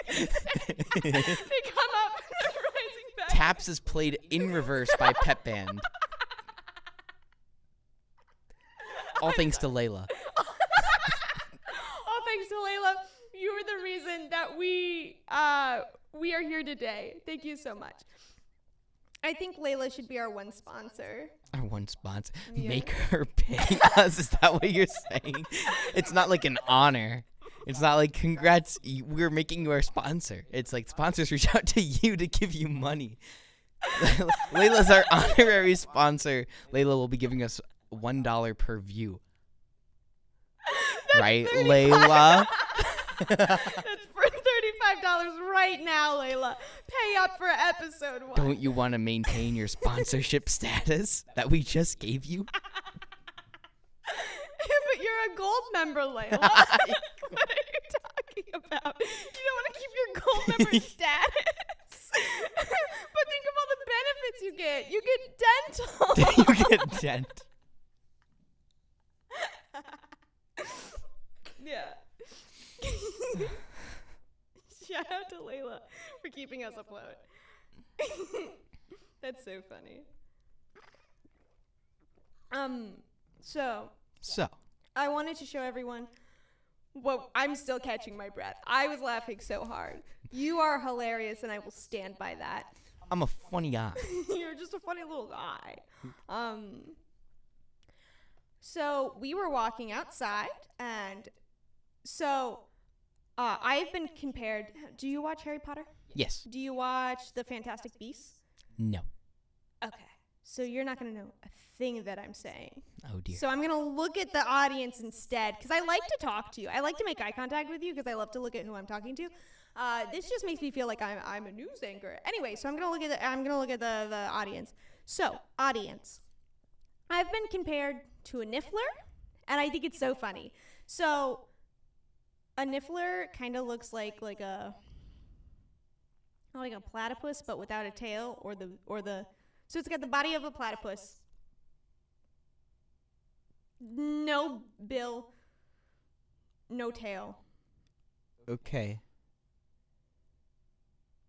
I was gonna say, they come up and they're rising back. Taps is played in reverse by Pep Band. All thanks to Layla. All thanks to Layla. You were the reason that we are here today. Thank you so much. I think Layla should be our one sponsor. Our one sponsor. Yeah. Make her pay us. Is that what you're saying? It's not like an honor. It's not like, congrats, we're making you our sponsor. It's like sponsors reach out to you to give you money. Layla's our honorary sponsor. Layla will be giving us $1 per view. Right, Layla? That's for $35 right now, Layla. Pay up for episode 1. Don't you want to maintain your sponsorship status that we just gave you? But you're a gold member, Layla. What are you talking about? You don't want to keep your gold member status. But think of all the benefits you get. You get dental. You get dent. Yeah. Shout out to Layla for keeping us afloat. That's so funny. So I wanted to show everyone. Well, I'm still catching my breath. I was laughing so hard. You are hilarious, and I will stand by that. I'm a funny guy. You're just a funny little guy. So we were walking outside, and so I've been compared. Do you watch Harry Potter? Yes. Do you watch The Fantastic Beasts? No. Okay. So you're not going to know a thing that I'm saying. Oh, dear. So I'm going to look at the audience instead, because I like to talk to you. I like to make eye contact with you, because I love to look at who I'm talking to. This just makes me feel like I'm a news anchor. Anyway, so I'm going to look at the audience. So, audience. I've been compared to a niffler, and I think it's so funny. So, a niffler kind of looks like a platypus, but without a tail, or the. So it's got the body of a platypus, no bill, no tail. Okay.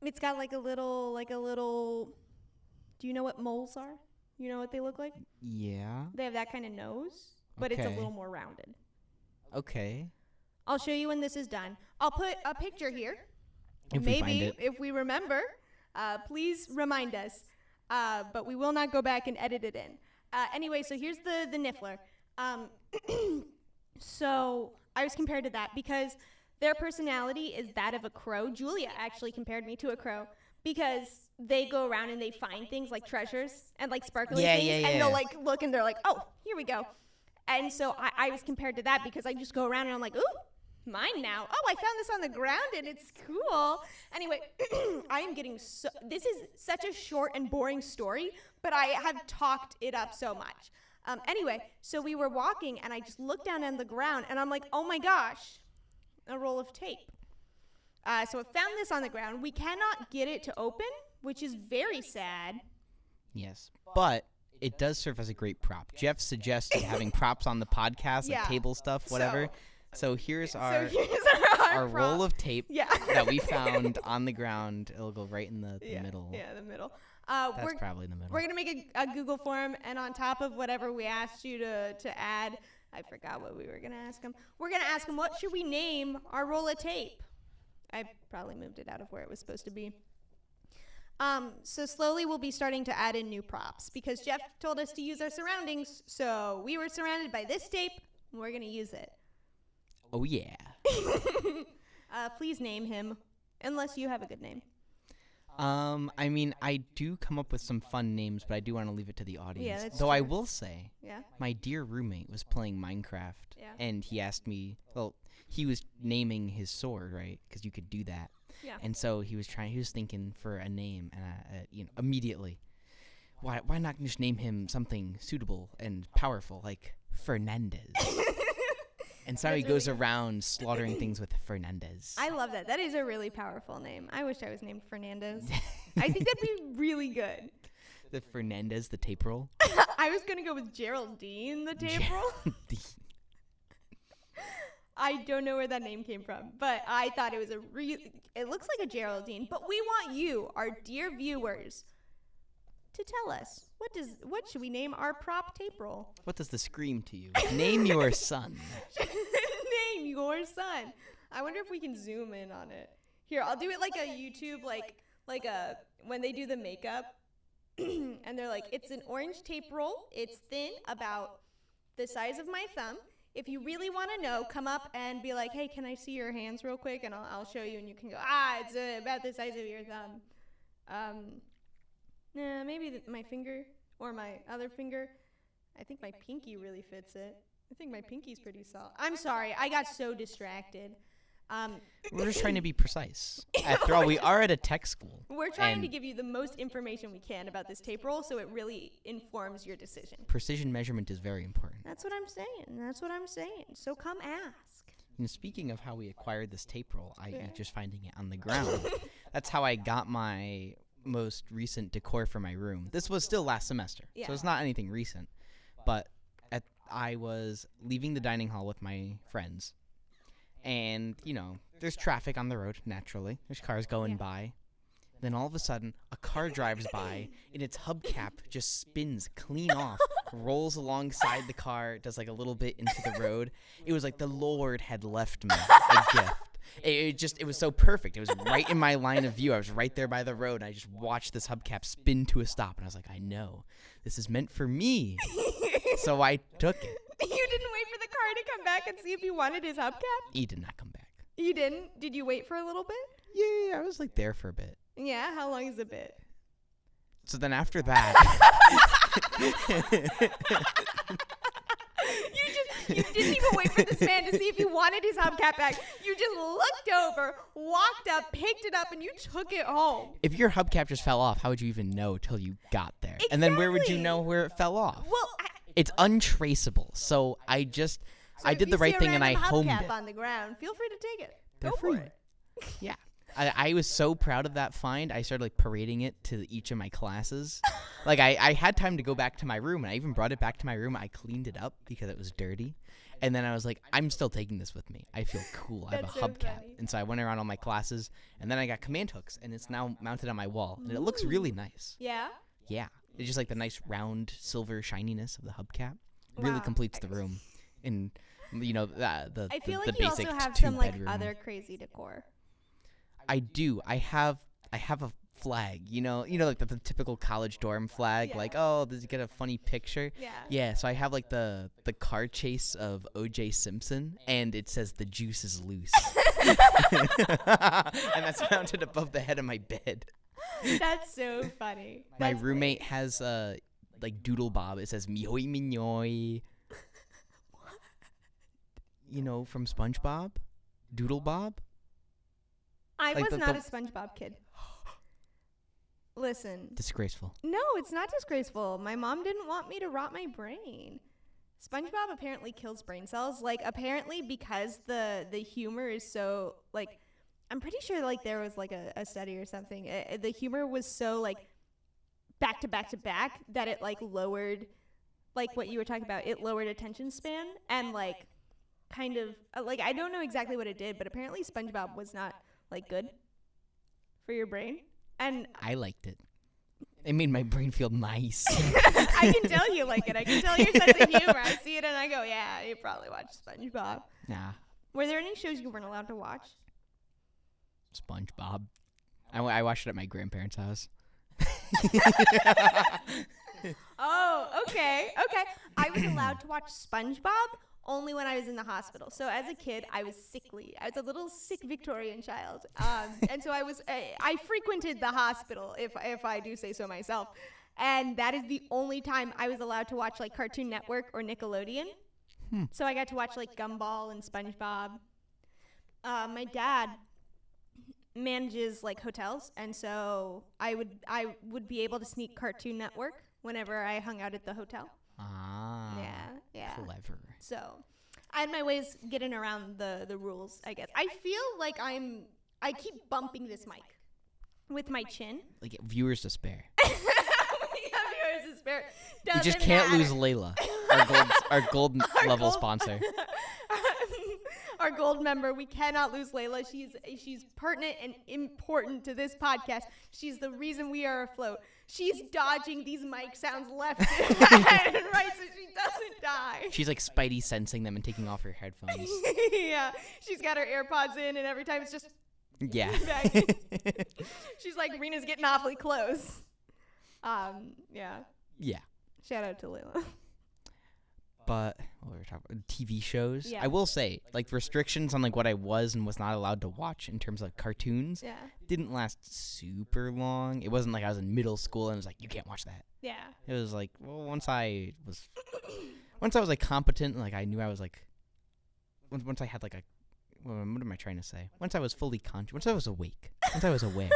It's got like a little. Do you know what moles are? You know what they look like? Yeah. They have that kind of nose, but it's a little more rounded. Okay. I'll show you when this is done. I'll put a picture here. If we find it. If we remember, please remind us. But we will not go back and edit it in. Anyway, so here's the niffler. So I was compared to that because their personality is that of a crow. Julia actually compared me to a crow because they go around and they find things like treasures and like sparkly things, and they'll like look and they're like, oh, here we go. And so I was compared to that because I just go around and I'm like, ooh, mine now. Oh, I found this on the ground and it's cool. Anyway, I am getting this is such a short and boring story, but I have talked it up so much. Anyway, so we were walking and I just looked down on the ground and I'm like, oh my gosh, a roll of tape. So I found this on the ground. We cannot get it to open, which is very sad. Yes, but it does serve as a great prop. Jeff suggested having props on the podcast, like table stuff, whatever. So here's our roll of tape that we found on the ground. It'll go right in the middle. Yeah, the middle. That's probably the middle. We're going to make a Google form, and on top of whatever we asked you to add, I forgot what we were going to ask him. We're going to ask him, what should we name our roll of tape? I probably moved it out of where it was supposed to be. So slowly we'll be starting to add in new props because Jeff told us to use our surroundings. So we were surrounded by this tape, and we're going to use it. Oh, yeah. Please name him, unless you have a good name. I mean, I do come up with some fun names, but I do want to leave it to the audience. Yeah, that's Though true. I will say, my dear roommate was playing Minecraft, and he asked me, well, he was naming his sword, right? Because you could do that. Yeah. And so he was thinking for a name, and immediately, why not just name him something suitable and powerful, like Fernandez? And so he goes around slaughtering things with Fernandez. I love that. That is a really powerful name. I wish I was named Fernandez. I think that'd be really good. The Fernandez, the tape roll? I was going to go with Geraldine, the tape roll. I don't know where that name came from, but I thought it was it looks like a Geraldine. But we want you, our dear viewers, to tell us, what should we name our prop tape roll? What does the scream to you? Name your son. Name your son. I wonder if we can zoom in on it. Here, I'll do it like a YouTube, like a when they do the makeup, and they're like, it's an orange tape roll. It's thin, about the size of my thumb. If you really want to know, come up and be like, hey, can I see your hands real quick? And I'll show you, and you can go, it's about the size of your thumb. Maybe my finger or my other finger. I think my pinky really fits it. I think my pinky's pretty solid. I'm sorry. I got so distracted. We're just trying to be precise. After all, we are at a tech school. We're trying to give you the most information we can about this tape roll so it really informs your decision. Precision measurement is very important. That's what I'm saying. So come ask. And speaking of how we acquired this tape roll, just finding it on the ground. That's how I got my most recent decor for my room. This was still last semester, so it's not anything recent. But I was leaving the dining hall with my friends, and there's traffic on the road, naturally. There's cars going by. Then all of a sudden, a car drives by, and its hubcap just spins clean off, rolls alongside the car, does like a little bit into the road. It was like the Lord had left me a gift. It was so perfect. It was right in my line of view. I was right there by the road, and I just watched this hubcap spin to a stop, and I was like, I know. This is meant for me. So I took it. You didn't wait for the car to come back and see if he wanted his hubcap? He did not come back. You didn't? Did you wait for a little bit? Yeah, I was like there for a bit. Yeah, how long is a bit? So then after that, you didn't even wait for this man to see if he wanted his hubcap back. You just looked over, walked up, picked it up, and you took it home. if your hubcap just fell off, how would you even know till you got there? And then where would you know where it fell off? Well, It's untraceable. So I did the right thing and I homed it. on the ground. Feel free to take it. They're Go free. for it. Yeah. I was so proud of that find. I started like parading it to each of my classes. Like I had time to go back to my room, and I even brought it back to my room. I cleaned it up because it was dirty. And then I was like, I'm still taking this with me. I feel cool. I have a hubcap. Funny. And so I went around all my classes, and then I got command hooks, and it's now mounted on my wall. And it looks really nice. Yeah? Yeah. It's just like the nice round silver shininess of the hubcap. Really Wow. completes the room. And, the I feel the like you basic also have some like two-bedroom. other crazy decor. I do. I have a flag. Like the typical college dorm flag. Yeah. Like, oh, does he get a funny picture? Yeah. Yeah. So I have like the car chase of O.J. Simpson, and it says the juice is loose, and that's mounted above the head of my bed. That's so funny. My That's roommate has like Doodle Bob. It says Mioy Minoy. From SpongeBob, Doodle Bob. I Like was the- not the- a SpongeBob kid. Listen. Disgraceful. No, it's not disgraceful. My mom didn't want me to rot my brain. SpongeBob apparently kills brain cells. Like, apparently because the humor is so, like, I'm pretty sure, like, there was, like, a study or something. The humor was so, like, back to back to back that it, like, lowered, like, what you were talking about. It lowered attention span and, like, kind of, like, I don't know exactly what it did, but apparently SpongeBob was not, like, good for your brain. And I liked it. It made my brain feel nice. I can tell you like it. I can tell your sense of humor. I see it and I go, yeah, you probably watched SpongeBob. Nah, Were there any shows you weren't allowed to watch? SpongeBob. I watched it at my grandparents' house. Oh, okay. I was allowed to watch SpongeBob only when I was in the hospital. So as a kid, I was sickly. I was a little sick Victorian child. And so I frequented the hospital, if I do say so myself. And that is the only time I was allowed to watch like Cartoon Network or Nickelodeon. So I got to watch like Gumball and SpongeBob. My dad manages like hotels, and so I would be able to sneak Cartoon Network whenever I hung out at the hotel. Ah. Yeah. Clever. So I had my ways getting around the rules, I guess. I feel like I keep bumping this mic with my chin. Like viewers to spare. We have yours to spare. You just Doesn't can't matter. lose Layla, our gold level sponsor. Our gold member. We cannot lose Layla. She's pertinent and important to this podcast. She's the reason we are afloat. She's dodging these mic sounds left and right so she doesn't die. She's like Spidey sensing them and taking off her headphones. Yeah. She's got her AirPods in and every time it's just Yeah. she's like, Rina's getting awfully close. Yeah. Yeah. Shout out to Layla. But what were we talking about? TV shows. Yeah. I will say, like restrictions on like what I was and was not allowed to watch in terms of cartoons Yeah. didn't last super long. It wasn't like I was in middle school and it was like, you can't watch that. Yeah. It was like, well, once I was like competent, like I knew I was like, once I had like what am I trying to say? Once I was fully conscious, once I was awake, once I was aware.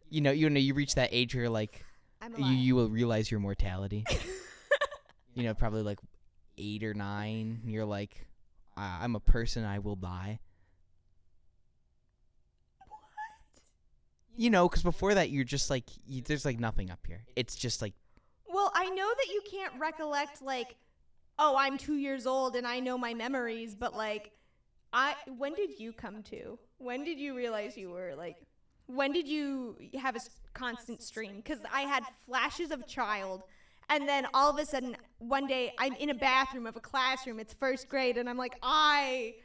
You reach that age where you're like, I'm alive. you will realize your mortality. Probably like 8 or 9. You're like, I'm a person. I will die. What? Because before that, you're just like, there's like nothing up here. It's just like. Well, I know that you can't recollect like, oh, I'm 2 years old and I know my memories, but like, When did you come to? When did you realize you were like? When did you have a constant stream? Because I had flashes of child, and then all of a sudden one day I'm in a bathroom of a classroom. It's first grade, and I'm like, I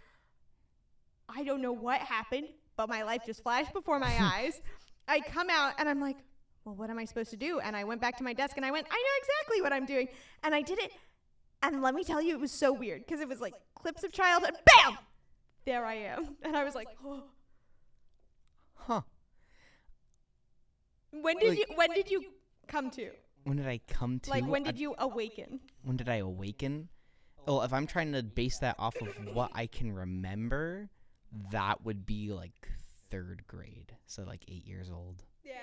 don't know what happened, but my life just flashed before my eyes. I come out and I'm like, well, what am I supposed to do? And I went back to my desk and I went, I know exactly what I'm doing, and I did it. And let me tell you, it was so weird because it was like clips of childhood. Bam! There I am. And I was like, oh. Huh. When did you come to? When did I come to? Like, when did you awaken? When did I awaken? Oh, if I'm trying to base that off of what I can remember, that would be like 3rd grade. So like 8 years old. Yeah.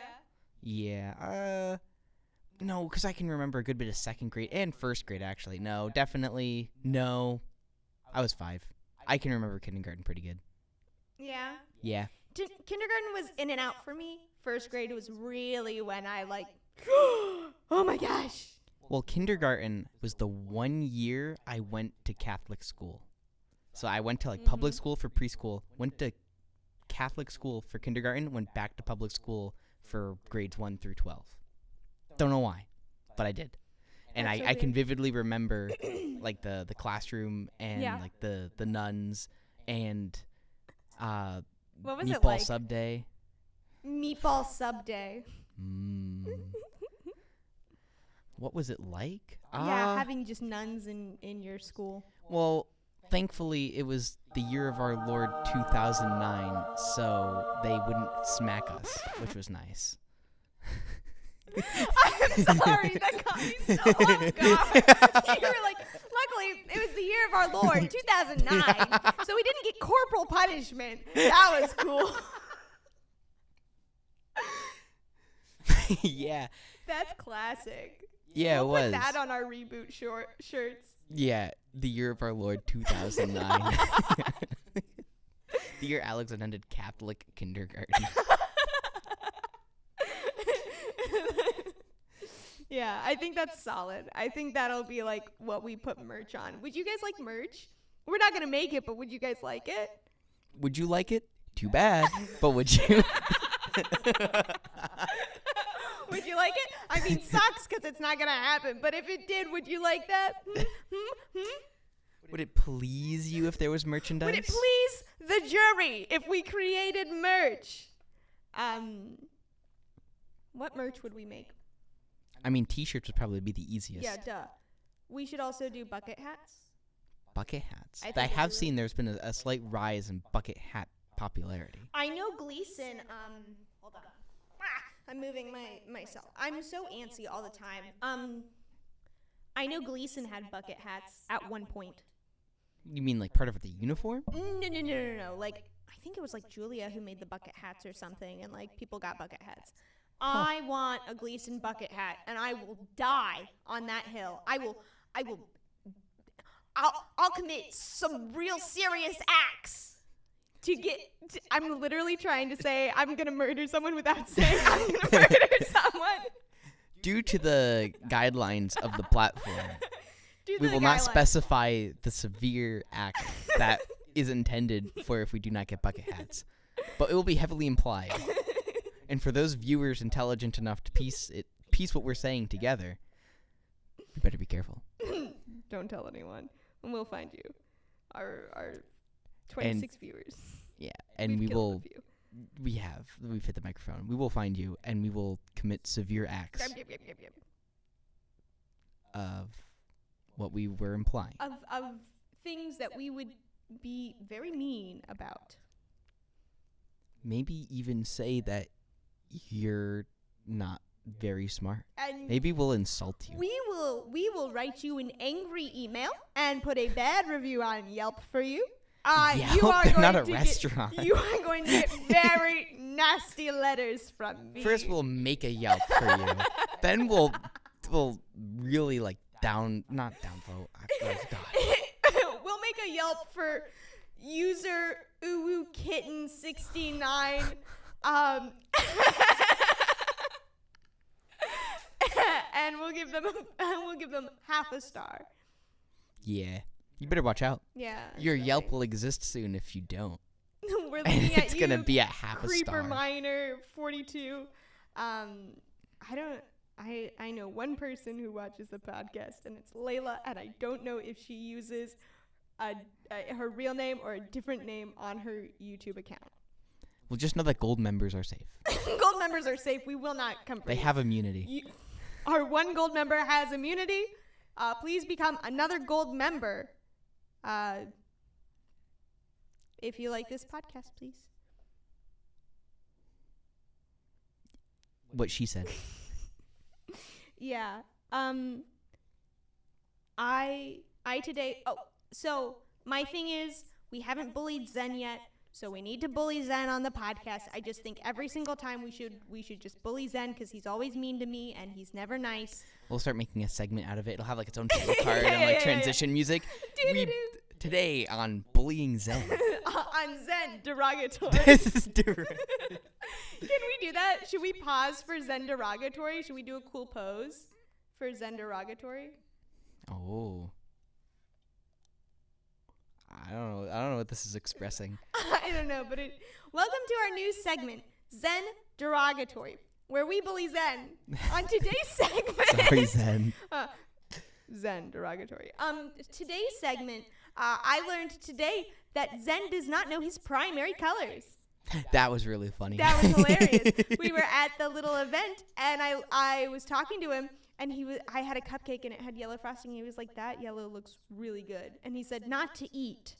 Yeah. No, because I can remember a good bit of 2nd grade and 1st grade, actually. No, definitely. No. I was 5. I can remember kindergarten pretty good. Yeah. Yeah. Kindergarten was in and out for me. 1st grade was really when I like, oh my gosh. Well, kindergarten was the 1 year I went to Catholic school. So I went to like public school for preschool, went to Catholic school for kindergarten, went back to public school for grades 1 through 12. Don't know why, but I did. And I can vividly remember like the classroom and like the nuns and what was meatball it like? sub day. Meatball sub day. What was it like? Yeah, having just nuns in your school. Well, thankfully it was the year of our Lord 2009, so they wouldn't smack us, which was nice. I'm sorry, that got me so off guard. You were like, luckily, it was the year of our Lord, 2009, so we didn't get corporal punishment. That was cool. Yeah. That's classic. Yeah, we'll it was. Put that on our Reboot shirts. Yeah, the year of our Lord 2009. The year Alex attended Catholic kindergarten. Yeah, I think that's solid. I think that'll be like what we put merch on. Would you guys like merch? We're not gonna make it, but would you guys like it? Would you like it? Too bad. But would you? Would you like it? I mean, sucks because it's not gonna happen. But if it did, would you like that? Would it please you if there was merchandise? Would it please the jury if we created merch? What merch would we make? I mean, T-shirts would probably be the easiest. Yeah, duh. We should also do bucket hats. Bucket hats. I have seen there's been a slight rise in bucket hat popularity. I know Gleason. Hold on. I'm moving myself. I'm so antsy all the time. I know Gleason had bucket hats at one point. You mean like part of the uniform? No. Like, I think it was like Julia who made the bucket hats or something, and like people got bucket hats. I want a Gleason bucket hat, and I will die on that hill. I'll commit some real serious acts to get. I'm literally trying to say I'm gonna murder someone without saying I'm gonna murder someone. Due to the guidelines of the platform, we will not specify the severe act that is intended for if we do not get bucket hats, but it will be heavily implied. And for those viewers intelligent enough to piece what we're saying together, you better be careful. Don't tell anyone, and we'll find you. Our 26 viewers. Yeah, and we've hit the microphone. We will find you, and we will commit severe acts of what we were implying. Of things that we would be very mean about. Maybe even say that you're not very smart. And maybe we'll insult you. We will write you an angry email and put a bad review on Yelp for you. Yelp? You are They're going not a to restaurant. You are going to get very nasty letters from me. First, we'll make a Yelp for you. Then we'll really like not downvote. Oh, God. We'll make a Yelp for user uwukitten69. And we'll give them half a star. Yeah. You better watch out. Yeah. Your Yelp will exist soon if you don't. We're looking at It's you, gonna be at half a Creeper star. Miner 42. I know one person who watches the podcast, and it's Layla, and I don't know if she uses her real name or a different name on her YouTube account. Well, just know that gold members are safe. Gold members are safe. We will not come for They you. have immunity. Our one gold member has immunity. Please become another gold member. If you like this podcast, please. What she said. Yeah. I today. Oh, so my thing is we haven't bullied Zen yet, so we need to bully Zen on the podcast. I just think every single time we should just bully Zen because he's always mean to me and he's never nice. We'll start making a segment out of it. It'll have like its own title card and like transition music. Today on bullying Zen. On Zen derogatory. This is different. Can we do that? Should we pause for Zen derogatory? Should we do a cool pose for Zen derogatory? Oh. I don't know what this is expressing. I don't know, but welcome to our new segment, Zen derogatory, where we bully Zen. On today's segment. Sorry, Zen. Zen derogatory. Today's segment, I learned today that Zen does not know his primary colors. That was really funny. That was hilarious. We were at the little event, and I was talking to him, and I had a cupcake, and it had yellow frosting. He was like, "That yellow looks really good." And he said, "Not to eat.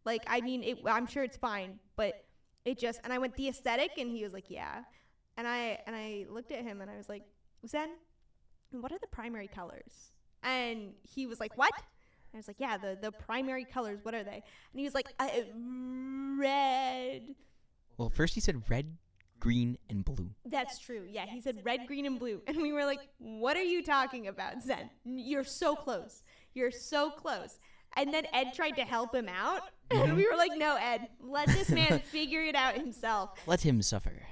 Like, I mean, I'm sure it's fine, but it just." And I went, "The aesthetic?" And he was like, "Yeah." And I looked at him, and I was like, "Zen, what are the primary colors?" And he was like, "What?" And I was like, "Yeah, the primary colors. What are they?" And he was like, "Red." Well, first he said red, green, and blue. That's true. Yeah, he said red, green, and blue. And we were like, "What are you talking about, Zen? You're so close. You're so close." And then Ed tried to help him out. And we were like, "No, Ed, let this man figure it out himself. Let him suffer."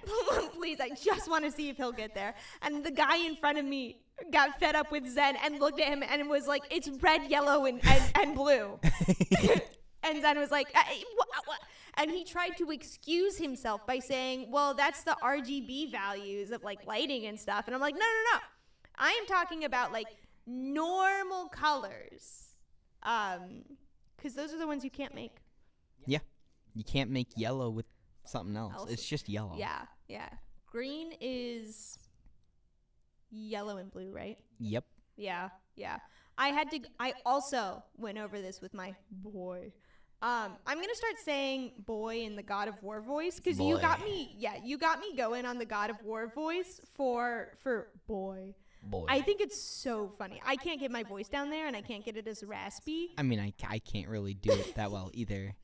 Please, I just want to see if he'll get there." And the guy in front of me got fed up with Zen and looked at him and was like, "It's red, yellow, and blue." And Zen was like, what? And he tried to excuse himself by saying, "Well, that's the RGB values of like lighting and stuff." And I'm like, no. I am talking about like normal colors. Because those are the ones you can't make. Yeah. You can't make yellow with something else. It's just yellow. Yeah. Green is yellow and blue, right? Yep. Yeah. I also went over this with my boy. I'm gonna start saying "boy" in the God of War voice because you got me going on the God of War voice for boy. Boy. I think it's so funny. I can't get my voice down there, and I can't get it as raspy. I mean, I can't really do it that well either.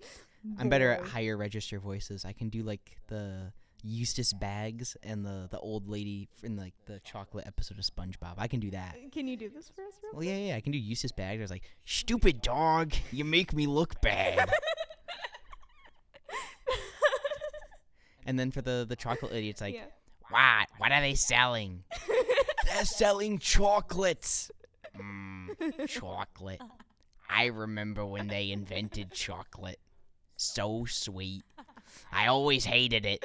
I'm better at higher register voices. I can do like the Eustace Baggs and the old lady in like the chocolate episode of SpongeBob. I can do that. Can you do this for us real quick? Well, yeah, I can do Eustace Baggs. I was like, "Stupid dog, you make me look bad." And then for the chocolate lady, it's like, What are they selling?" "They're selling chocolates." Chocolate. I remember when they invented chocolate. So sweet. I always hated it.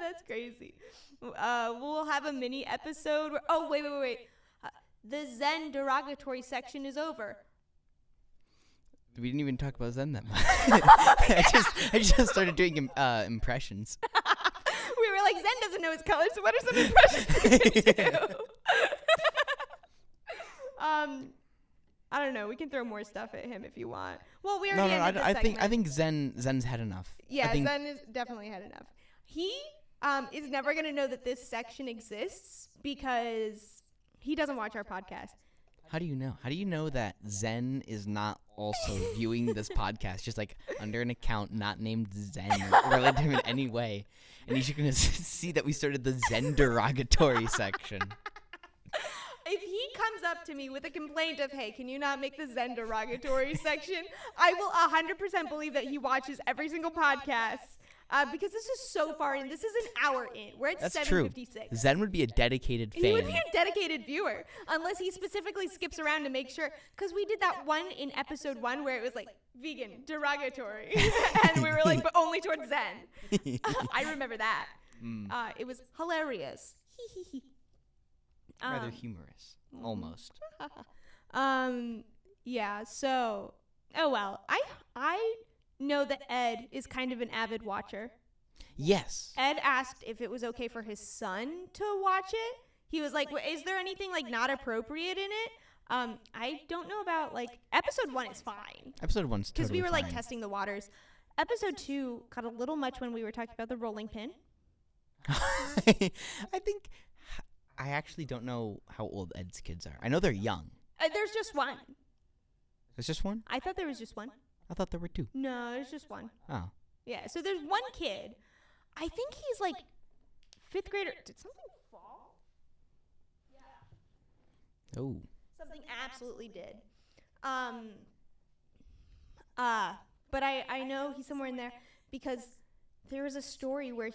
That's crazy. We'll have a mini episode where, wait. The Zen derogatory section is over. We didn't even talk about Zen that much. I just started doing impressions. We were like, Zen doesn't know his colors, so what are some impressions we can do? I don't know. We can throw more stuff at him if you want. Well, we already ended the segment. I think Zen's had enough. Yeah, Zen has definitely had enough. He is never going to know that this section exists because he doesn't watch our podcast. How do you know? How do you know that Zen is not also viewing this podcast, just like under an account not named Zen or related to him in any way? And he's going to see that we started the Zen derogatory section. If he comes up to me with a complaint of, "Hey, can you not make the Zen derogatory section?" I will 100% believe that he watches every single podcast because this is so far in. This is an hour in. We're at 7:56. True. Zen would be a dedicated fan. He would be a dedicated viewer, unless he specifically skips around to make sure. Because we did that one in episode 1 where it was like vegan, derogatory, and we were like, but only towards Zen. I remember that. It was hilarious. Rather humorous, almost. Yeah. So, oh well. I know that Ed is kind of an avid watcher. Yes. Ed asked if it was okay for his son to watch it. He was like, is there anything like not appropriate in it? I don't know about like episode 1 is fine. Episode 1's totally because we were fine. like testing the waters. Episode 2 got a little much when we were talking about the rolling pin. I think I actually don't know how old Ed's kids are. I know they're young. There's just one. There's just one? I thought there was just one. I thought there were 2. No, there's just one. Oh. Yeah, so there's one kid. I think he's like 5th grader. Did something fall? Yeah. Oh. Something absolutely did. But I know he's somewhere in there because there was a story where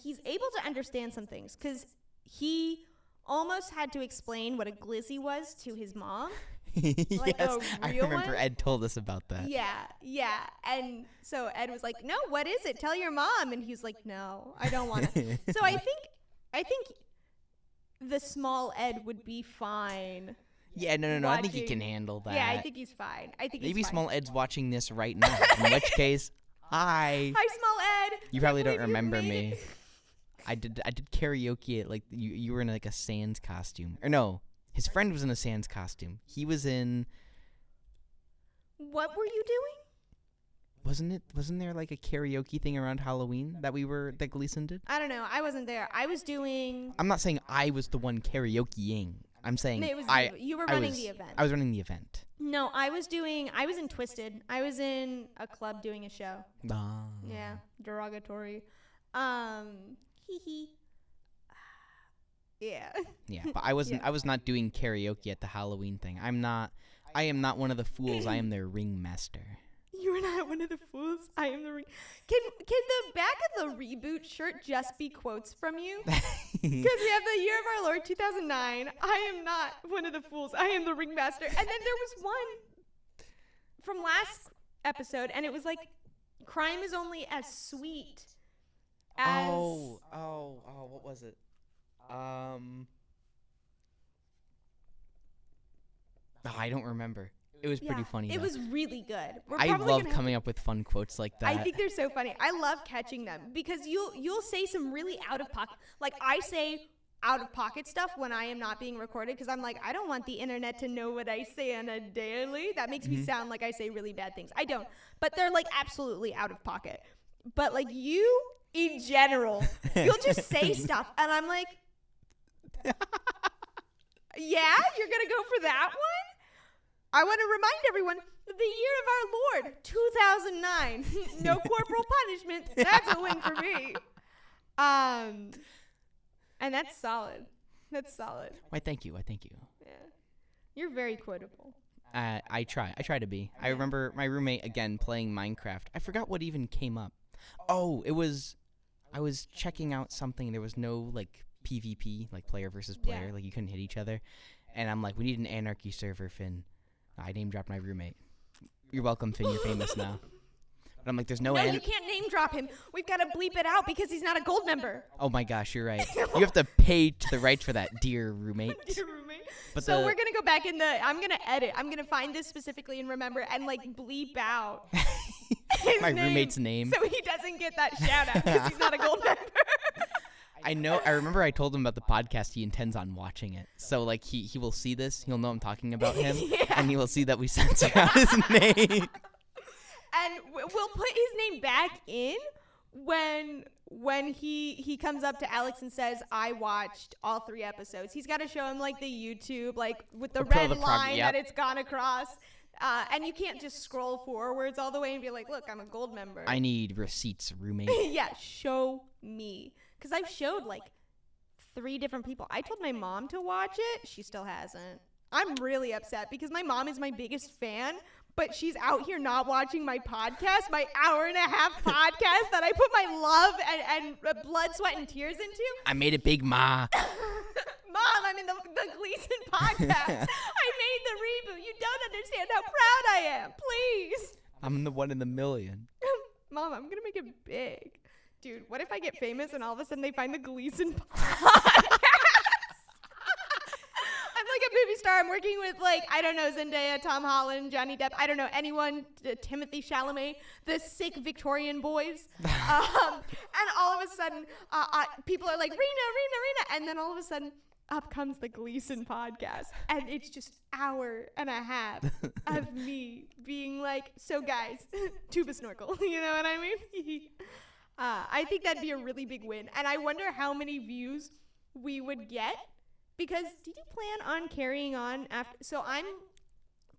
he's able to understand some things because he almost had to explain what a glizzy was to his mom. Like yes, a I real remember one? Ed told us about that. Yeah. And so Ed was like, "No, what is it? Tell your mom." And he was like, "No, I don't want to." So I think the small Ed would be fine. Yeah, no. I think he can handle that. Yeah, I think he's fine. Maybe he's fine. small Ed's watching this right now. In which case, hi. Hi, small Ed. You probably don't Can't believe you remember made me. it. I did karaoke at like you were in like a Sans costume. Or no, his friend was in a Sans costume. He was in. What were you doing? Wasn't there like a karaoke thing around Halloween that Gleason did? I don't know. I wasn't there. I was doing. I'm not saying I was the one karaokeing. I'm saying It was you were I running was- the event. I was running the event. No, I was in Twisted. I was in a club doing a show. Ah. Yeah, derogatory. Hee hee. Yeah. Yeah, but I wasn't. Yeah. I was not doing karaoke at the Halloween thing. I am not one of the fools. I am their ringmaster. You are not one of the fools. I am the ring. Can the back of the Reboot shirt just be quotes from you? Because we have the year of our Lord 2009. I am not one of the fools. I am the ringmaster. And then there was one from last episode, and it was like, crime is only as sweet as. Oh, what was it? I don't remember. It was pretty funny. It though. was really good. I love coming up with fun quotes like that. I think they're so funny. I love catching them because you'll say some really out of pocket. Like I say out of pocket stuff when I am not being recorded because I'm like, I don't want the internet to know what I say on a daily. That makes me sound like I say really bad things. I don't. But they're like absolutely out of pocket. But like you in general, you'll just say stuff and I'm like, yeah, you're going to go for that one? I want to remind everyone, the year of our Lord, 2009. No corporal punishment. That's a win for me. And that's solid. That's solid. Why, thank you. Yeah. You're very quotable. I try to be. I remember my roommate, again, playing Minecraft. I forgot what even came up. Oh, I was checking out something. There was no, like, PvP, like player versus player. Yeah. Like, you couldn't hit each other. And I'm like, we need an anarchy server, Finn. I name dropped my roommate. You're welcome, Finn. You're famous now. But I'm like, there's no. No, you can't name drop him. We've got to bleep it out because he's not a gold member. Oh my gosh, you're right. You have to pay to the rights for that, dear roommate. Dear roommate. But So we're gonna go back in I'm gonna edit. I'm gonna find this specifically and remember and like bleep out his my roommate's name. so he doesn't get that shout out because he's not a gold member. I know. I remember I told him about the podcast. He intends on watching it. So, like, he will see this. He'll know I'm talking about him. Yeah. And he will see that we censor out his name. And we'll put his name back in when he comes up to Alex and says, I watched all 3 episodes. He's got to show him, like, the YouTube, like, with the red line that it's gone across. And you can't just scroll forwards all the way and be like, look, I'm a gold member. I need receipts, roommate. Yeah, show me. Because I've showed, like, 3 different people. I told my mom to watch it. She still hasn't. I'm really upset because my mom is my biggest fan, but she's out here not watching my podcast, my hour-and-a-half podcast that I put my love and blood, sweat, and tears into. I made it big, Ma. Mom, I'm in the Gleason podcast. I made the reboot. You don't understand how proud I am. Please. I'm the one in the million. Mom, I'm going to make it big. Dude, what if I get famous and all of a sudden they find the Gleason podcast? I'm like a movie star. I'm working with, like, I don't know, Zendaya, Tom Holland, Johnny Depp. I don't know, anyone, Timothy Chalamet, the sick Victorian boys. And all of a sudden, people are like, Rina. And then all of a sudden, up comes the Gleason podcast. And it's just hour and a half of me being like, so guys, tuba snorkel. You know what I mean? I think that'd be a really big win. And I wonder how many views we would get. Because did you plan on carrying on after? So I'm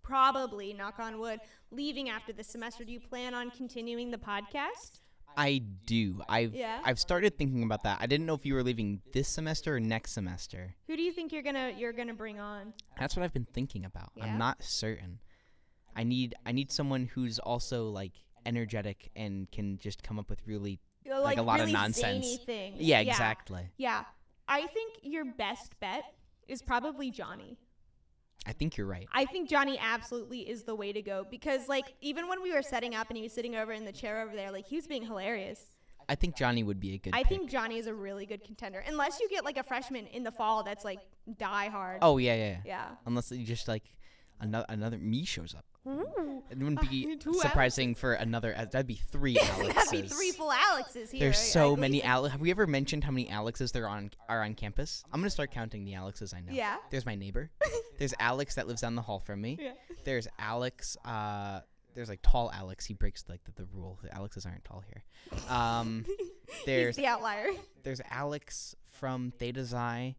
probably, knock on wood, leaving after this semester. Do you plan on continuing the podcast? I do. I've started thinking about that. I didn't know if you were leaving this semester or next semester. Who do you think you're gonna bring on? That's what I've been thinking about. Yeah? I'm not certain. I need someone who's also like energetic and can just come up with really like a lot really of nonsense. Zany things. Yeah, exactly. Yeah. I think your best bet is probably Johnny. I think you're right. I think Johnny absolutely is the way to go because, like, even when we were setting up and he was sitting over in the chair over there, like, he was being hilarious. I think Johnny would be a good I pick. think Johnny is a really good contender. Unless you get, like, a freshman in the fall that's, like, die hard. Oh, yeah. Yeah. Unless you just, like, another me shows up. Ooh. It wouldn't be Two surprising Alexes. for another. That'd be 3 Alexes. That'd be 3 full Alexes here. There's so many Gleason. Alex. Have we ever mentioned how many Alexes there are on campus? I'm gonna start counting the Alexes I know. Yeah. There's my neighbor. There's Alex that lives down the hall from me. Yeah. There's Alex. There's like tall Alex. He breaks like the rule. The Alexes aren't tall here. There's He's the outlier. There's Alex from Theta Xi.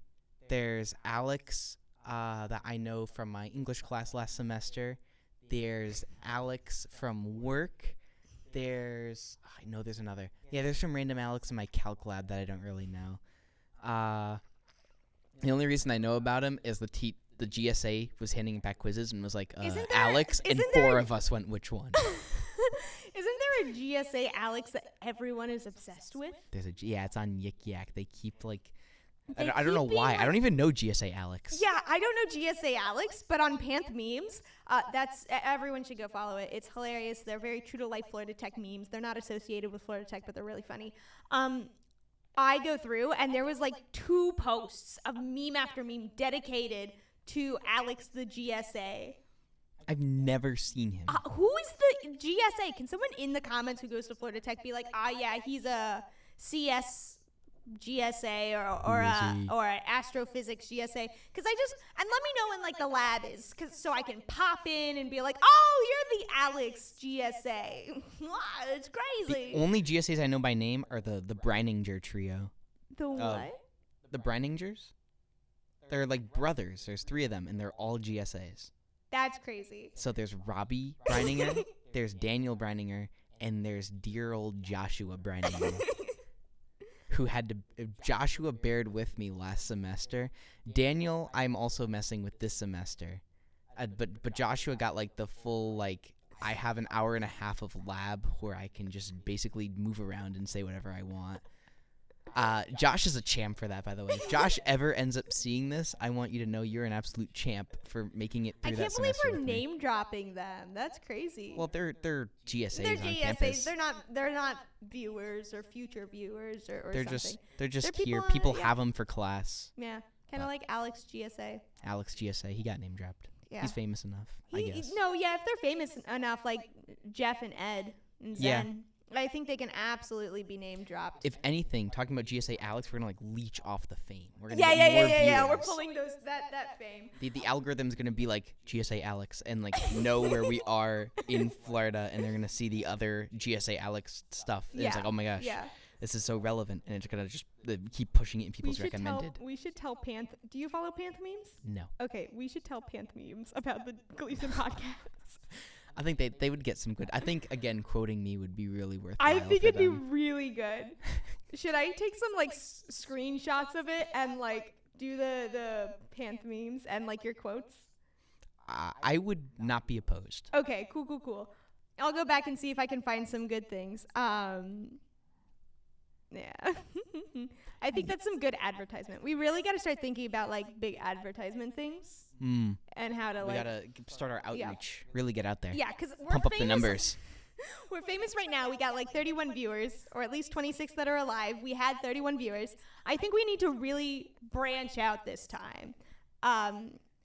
There's Alex that I know from my English class last semester. There's Alex from work. I know there's another. Yeah, there's some random Alex in my calc lab that I don't really know. The only reason I know about him is the GSA was handing back quizzes and was like, Alex, and 4 of us went, which one? Isn't there a GSA Alex that everyone is obsessed with? It's on Yik Yak. They keep like, They I don't know keep why. being I don't even know GSA Alex. Yeah, I don't know GSA Alex, but on Panth memes, everyone should go follow it. It's hilarious. They're very true to life Florida Tech memes. They're not associated with Florida Tech, but they're really funny. I go through and there was like 2 posts of meme after meme dedicated to Alex the GSA. I've never seen him. Who is the GSA? Can someone in the comments who goes to Florida Tech be like, yeah, he's a CS GSA or astrophysics GSA? Because and let me know when like the lab is, so I can pop in and be like, oh, you're the Alex GSA. It's crazy. The only GSAs I know by name are the Brininger trio. The what? The Briningers? They're like brothers. There's 3 of them, and they're all GSAs. That's crazy. So there's Robbie Brininger, there's Daniel Brininger, and there's dear old Joshua Brininger. Joshua bared with me last semester. Daniel, I'm also messing with this semester. But Joshua got like the full, like, I have an hour and a half of lab where I can just basically move around and say whatever I want. Josh is a champ for that, by the way. If Josh ever ends up seeing this, I want you to know you're an absolute champ for making it through that semester. I can't believe we're with me. name dropping them. That's crazy. Well, they're GSAs They're on GSAs. campus. They're not viewers or future viewers or They're something. they're just They're here. people, People have them for class. Yeah, kind of like Alex GSA. Alex GSA, he got name dropped. Yeah. He's famous enough, I guess. If they're famous enough, like Jeff and Ed and Zen, I think they can absolutely be name dropped. If anything, talking about GSA Alex, we're gonna like leech off the fame. We're gonna Yeah. get more viewers. We're pulling that fame. The algorithm's gonna be like GSA Alex and like know where we are in Florida, and they're gonna see the other GSA Alex stuff. And it's like, oh my gosh, this is so relevant, and it's gonna just keep pushing it in people's recommended. We should tell Panth. Do you follow Panth memes? No. Okay, we should tell Panth memes about the Gleason podcast. I think they would get some good. I think again, quoting me would be really worthwhile. I think for it'd be them. really good. Should I take some like screenshots of it and like do the Panth memes and like your quotes? I would not be opposed. Okay, cool. I'll go back and see if I can find some good things. Yeah. I think that's some good advertisement. We really got to start thinking about like big advertisement things and how to We like. gotta start our outreach. Really get out there. Yeah, because we're Pump up famous. the numbers. We're famous right now. We got like 31 viewers, or at least 26 that are alive. We had 31 viewers. I think we need to really branch out this time.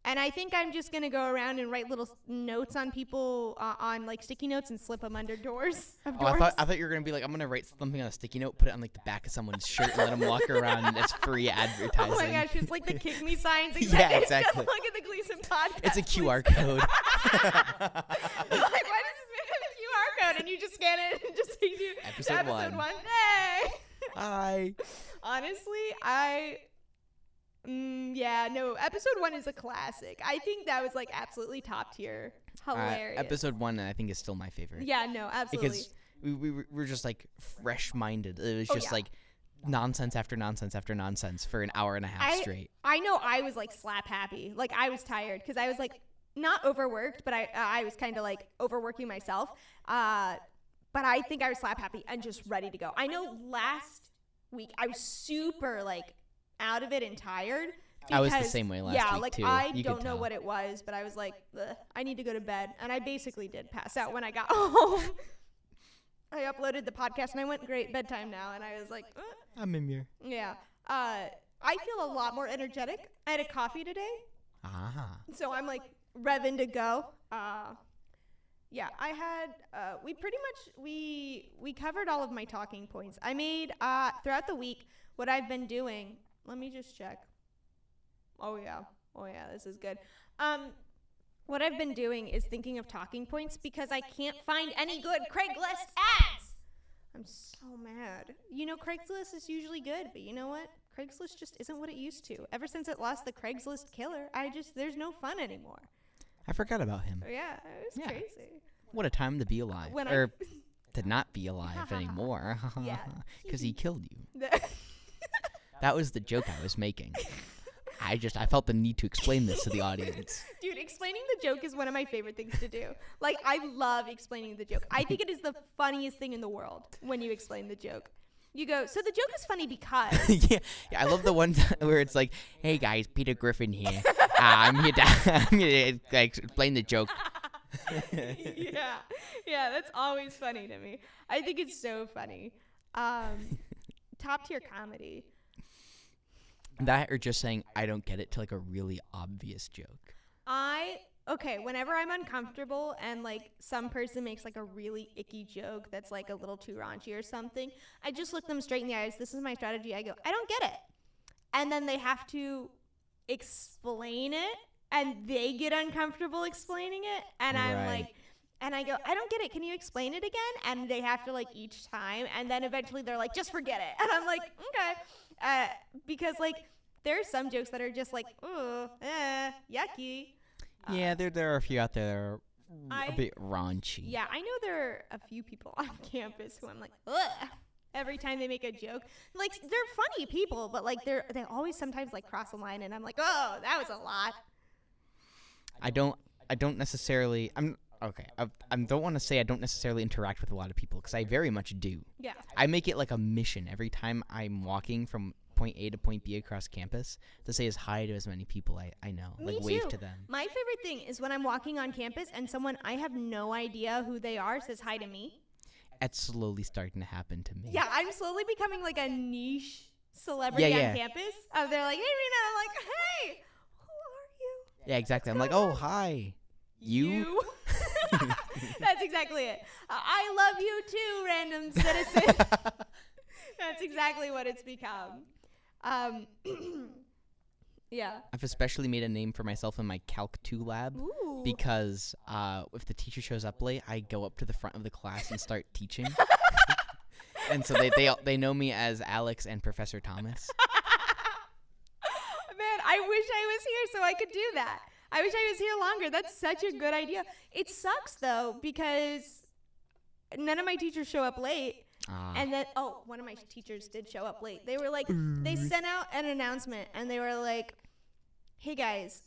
And I think I'm just going to go around and write little notes on people on like sticky notes and slip them under doors of doors. I thought you were going to be like, I'm going to write something on a sticky note, put it on like the back of someoe's shirt and let them walk around as free advertising. Oh my gosh, it's like the kick me signs. Yeah, exactly. Just look at the Gleason podcast. It's a QR code. Like, why does this make a QR code? And you just scan it and it just takes you to episode one. Hey! Hi. Honestly, episode 1 is a classic. I think that was like absolutely top tier. Hilarious. Episode 1, I think, is still my favorite. Yeah, no, absolutely. Because we were just like fresh minded. It was just like nonsense after nonsense after nonsense for an hour and a half straight. I know I was like slap happy. Like I was tired because I was like not overworked, but I was kind of like overworking myself. But I think I was slap happy and just ready to go. I know last week I was super like out of it and tired. Because, I was the same way last week too. I don't know what it was, but I was like, I need to go to bed. And I basically did pass out when I got home. I uploaded the podcast and I went, great, bedtime now. And I was like, I'm in here. Yeah. I feel a lot more energetic. I had a coffee today. So I'm like revving to go. Yeah, I had, we pretty much, we covered all of my talking points. I made, throughout the week, what I've been doing, let me just check. Oh yeah, this is good. What I've been doing is thinking of talking points because I can't find any good Craigslist ads. I'm so mad. You know, Craigslist is usually good, but you know what? Craigslist just isn't what it used to. Ever since it lost the Craigslist killer, there's no fun anymore. I forgot about him. Yeah, it was crazy. What a time to be alive. Or to not be alive anymore. Yeah. Because he killed you. That was the joke I was making. I felt the need to explain this to the audience. Dude, explaining the joke is one of my favorite things to do. Like, I love explaining the joke. I think it is the funniest thing in the world when you explain the joke. You go, so the joke is funny because... yeah, I love the one where it's like, hey guys, Peter Griffin here. I'm here to explain the joke. Yeah, that's always funny to me. I think it's so funny. Top tier comedy. That or just saying, I don't get it, to like a really obvious joke. Whenever I'm uncomfortable and like some person makes like a really icky joke that's like a little too raunchy or something, I just look them straight in the eyes. This is my strategy. I go, I don't get it. And then they have to explain it and they get uncomfortable explaining it. And I'm like, and I go, I don't get it. Can you explain it again? And they have to like each time. And then eventually they're like, just forget it. And I'm like, okay. Because like there are some jokes that are just like, yucky. Yeah, there are a few out there that are a bit raunchy. Yeah, I know there are a few people on campus who I'm like, ugh. Every time they make a joke. Like, they're funny people, but like they always sometimes like cross the line and I'm like, oh, that was a lot. I don't necessarily, I don't want to say I don't necessarily interact with a lot of people because I very much do. Yeah. I make it like a mission every time I'm walking from point A to point B across campus to say hi to as many people I know. Me like wave too. to them. My favorite thing is when I'm walking on campus and someone I have no idea who they are says hi to me. That's slowly starting to happen to me. Yeah, I'm slowly becoming like a niche celebrity on campus. They're like, hey, Rina. I'm like, hey, who are you? Yeah, exactly. I'm like, oh, hi. You? That's exactly it. I love you too, random citizen. That's exactly what it's become. Yeah. I've especially made a name for myself in my Calc 2 lab. Ooh. Because if the teacher shows up late, I go up to the front of the class and start teaching. And so they know me as Alex and Professor Thomas. Man, I wish I was here so I could do that. I wish I was here longer. That's such a good idea. It sucks, though, because none of my teachers show up late. And then, one of my teachers did show up late. They were like, they sent out an announcement, and they were like, hey, guys,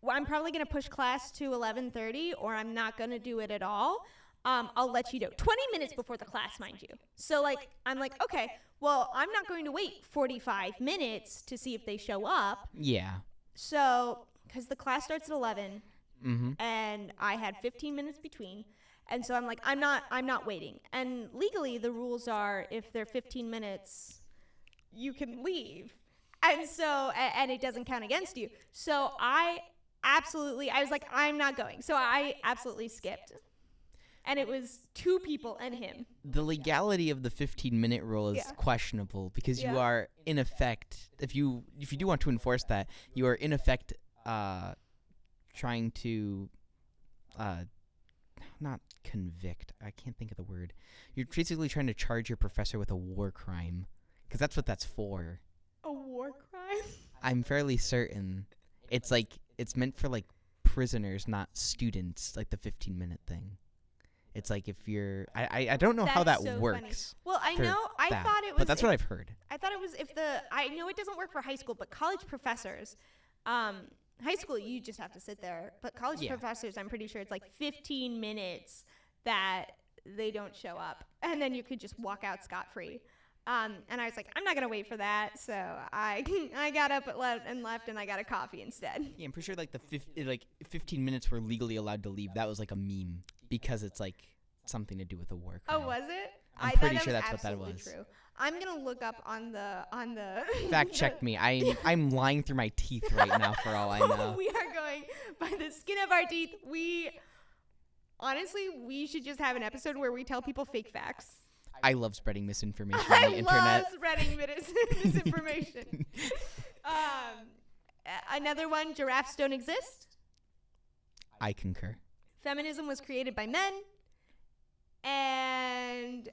I'm probably going to push class to 11:30 or I'm not going to do it at all. I'll let you know. 20 minutes before the class, mind you. So, like, I'm like, okay, well, I'm not going to wait 45 minutes to see if they show up. Yeah. So, because the class starts at 11, and I had 15 minutes between. And so I'm like, I'm not waiting. And legally, the rules are if they're 15 minutes, you can leave. And so, and it doesn't count against you. So I was like, I'm not going. So I absolutely skipped. And it was 2 people and him. The legality of the 15-minute rule is questionable because you are, in effect, if you do want to enforce that, you are, in effect, trying to, not convict. I can't think of the word. You're basically trying to charge your professor with a war crime because that's what that's for. A war crime? I'm fairly certain. It's meant for, like, prisoners, not students, like the 15-minute thing. It's like if you're... I don't know how that works. Funny. Well, I know. I thought it was... But that's what I've heard. I thought it was if the... I know it doesn't work for high school, but college professors... high school, you just have to sit there. But college professors, I'm pretty sure it's like 15 minutes that they don't show up. And then you could just walk out scot-free. And I was like, I'm not going to wait for that. So I got up and left, and I got a coffee instead. Yeah, I'm pretty sure like 15 minutes were legally allowed to leave. That was like a meme because it's like something to do with a war crime. Oh, was it? I'm pretty sure that's what that was. True. I'm going to look up on the Fact check me. I'm lying through my teeth right now for all I know. We are going by the skin of our teeth. Honestly, we should just have an episode where we tell people fake facts. I love spreading misinformation on the internet. I love spreading misinformation. Another one, giraffes don't exist. I concur. Feminism was created by men. And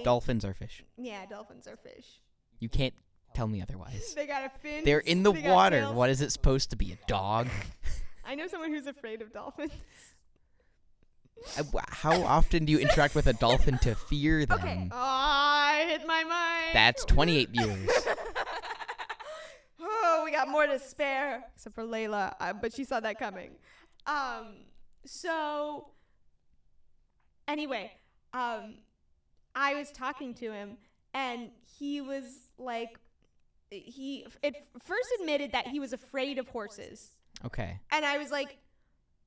dolphins are fish. Yeah, dolphins are fish. You can't tell me otherwise. They got a fin. They're in the water. What is it supposed to be? A dog? I know someone who's afraid of dolphins. How often do you interact with a dolphin to fear them? Okay. Oh, I hit my mic. That's 28 viewers. Oh, we got more to spare. Except for Layla, but she saw that coming. So, anyway, I was talking to him, and he was like, he first admitted that he was afraid of horses. Okay. And I was like,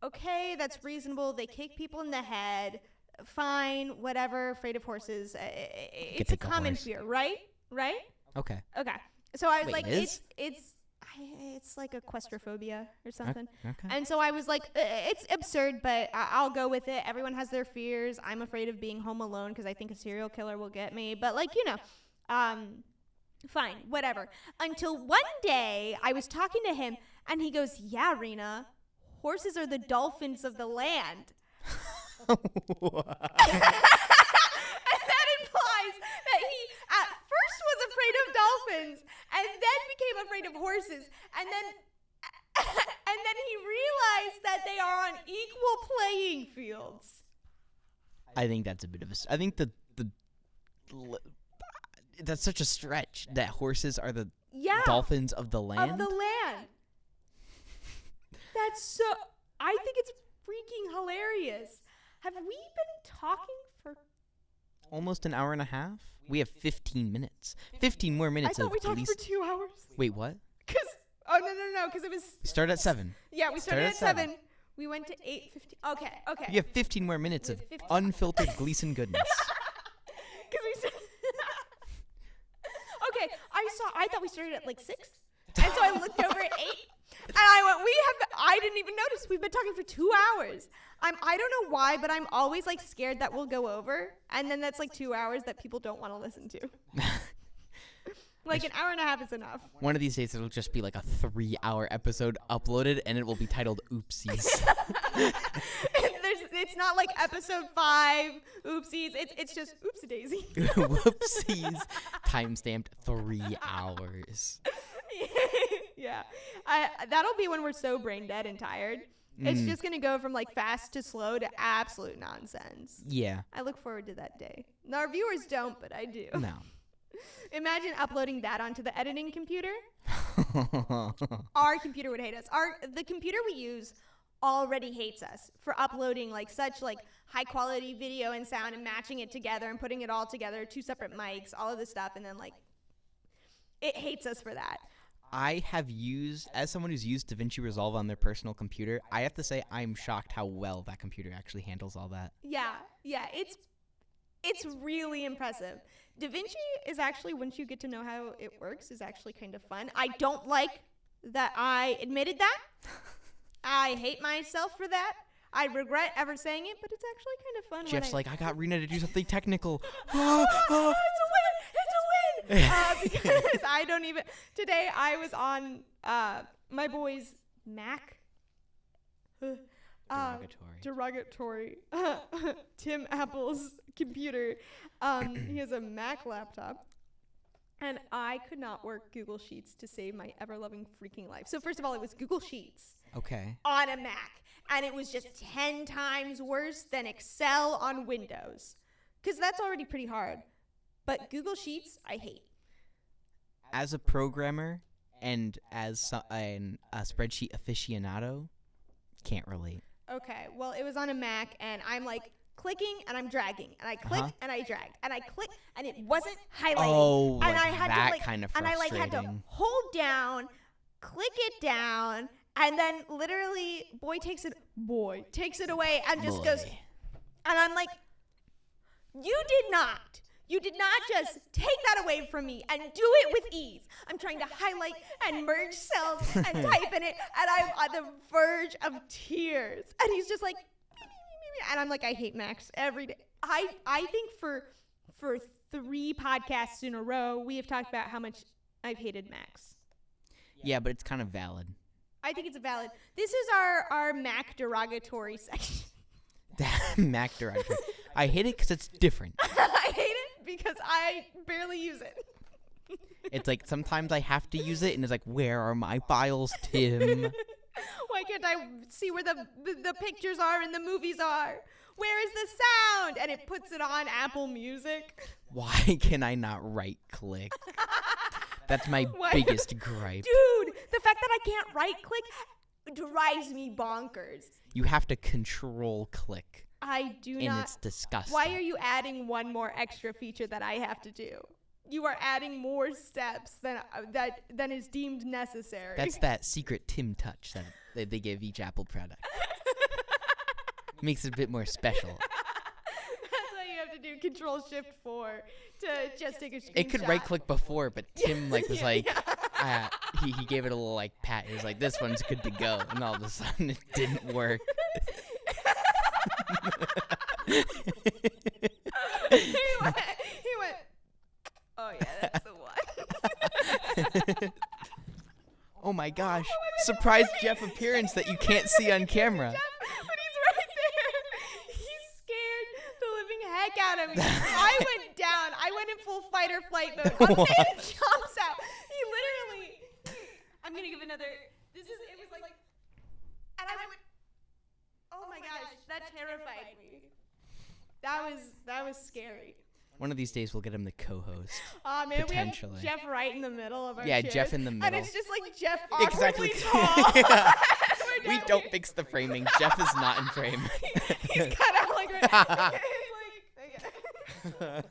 okay, that's reasonable. They kick people in the head. Fine, whatever. Afraid of horses. It's a common fear, right? Right? Okay. Okay. So I was Wait, like, it's like a claustrophobia or something. Okay. And so I was like, it's absurd, but I'll go with it. Everyone has their fears. I'm afraid of being home alone because I think a serial killer will get me. But like, fine, whatever. Until one day I was talking to him and he goes, yeah, Rina, horses are the dolphins of the land. And that implies that he at first was afraid of dolphins and then became afraid of horses. And then he realized that they are on equal playing fields. I think that's a bit of a... I think that's such a stretch that horses are the dolphins of the land. Of the land. That's so... I think it's freaking hilarious. Have we been talking for... almost an hour and a half? We have 15 minutes. 15 more minutes I thought we talked for 2 hours. Wait, what? Because it was... We started at 7. Yeah, we started at 7. We went to 8:15. Okay. You have 15 more minutes of unfiltered Gleason goodness. Okay, I thought we started at like 6. And so I looked over at 8. And I went, I didn't even notice. We've been talking for 2 hours. I don't know why, but I'm always like scared that we'll go over. And then that's like 2 hours that people don't want to listen to. Like an hour and a half is enough. One of these days it'll just be like a 3-hour episode uploaded and it will be titled Oopsies. It's not like episode 5, oopsies. It's just oopsie daisy. Whoopsies. Timestamped 3 hours. Yeah. That'll be when we're so brain dead and tired. It's just going to go from like fast to slow to absolute nonsense. Yeah. I look forward to that day. Our viewers don't, but I do. No. Imagine uploading that onto the editing computer. Our computer would hate us. The computer we use already hates us for uploading like such like high quality video and sound and matching it together and putting it all together, 2 separate mics, all of this stuff, and then like it hates us for that. I have used, as someone who's used DaVinci Resolve on their personal computer, I have to say I'm shocked how well that computer actually handles all that. Yeah, it's really impressive. DaVinci is actually, once you get to know how it works, is actually kind of fun. I don't like that I admitted that. I hate myself for that. I regret ever saying it, but it's actually kind of fun. Jeff's like, I got Rina to do something technical. It's a win! Because I don't even... Today, I was on my boy's Mac. Derogatory. Tim Apple's computer. He has a Mac laptop. And I could not work Google Sheets to save my ever-loving freaking life. So first of all, it was Google Sheets. Okay. On a Mac. And it was just 10 times worse than Excel on Windows. Because that's already pretty hard. But Google Sheets, I hate. As a programmer and as a spreadsheet aficionado, can't relate. Okay, well, it was on a Mac, and I'm like clicking, and I'm dragging, and I click, and I drag, and I click, and it wasn't highlighting. Oh, and like I had that to, like, kind of and frustrating. I had to hold down, click it down, and then literally, boy takes it away and just goes, and I'm like, you did not just take that away from me and do it with ease. I'm trying to highlight and merge cells and type in it, and I'm on the verge of tears. And he's just like, and I'm like, I hate Macs every day. I think for 3 podcasts in a row, we have talked about how much I've hated Macs. Yeah, but it's kind of valid. I think it's valid. This is our Mac derogatory section. Mac derogatory. I hate it because it's different. I hate it because I barely use it. It's like sometimes I have to use it, and it's like, where are my files, Tim? Why can't I see where the pictures are and the movies are? Where is the sound? And it puts it on Apple Music. Why can I not right-click? That's my biggest gripe. Dude, the fact that I can't right-click drives me bonkers. You have to control-click. I do not. And it's disgusting. Why are you adding one more extra feature that I have to do? You are adding more steps than is deemed necessary. That's that secret Tim touch that they give each Apple product. Makes it a bit more special. That's why you have to do Control-Shift-4 to just take a screenshot. It could right-click before, but Tim he gave it a little like pat. He was like, "This one's good to go," and all of a sudden it didn't work. he went, oh yeah, that's the one. Oh my gosh. Surprise Jeff appearance that you can't see on camera. Jeff, but he's right there. He scared the living heck out of me. I went down. I went in full fight or flight mode. On the day he jumps out. He literally, I'm going to give another, it was like, and I went, oh my gosh, that terrified me. That was scary. One of these days we'll get him the co-host. Oh man, we have potentially. Jeff right in the middle of our Yeah, chairs. Jeff in the middle. And it's just like Jeff awkwardly Exactly. tall. We don't fix the framing. Jeff is not in frame. He's cut out like right. It's like, okay.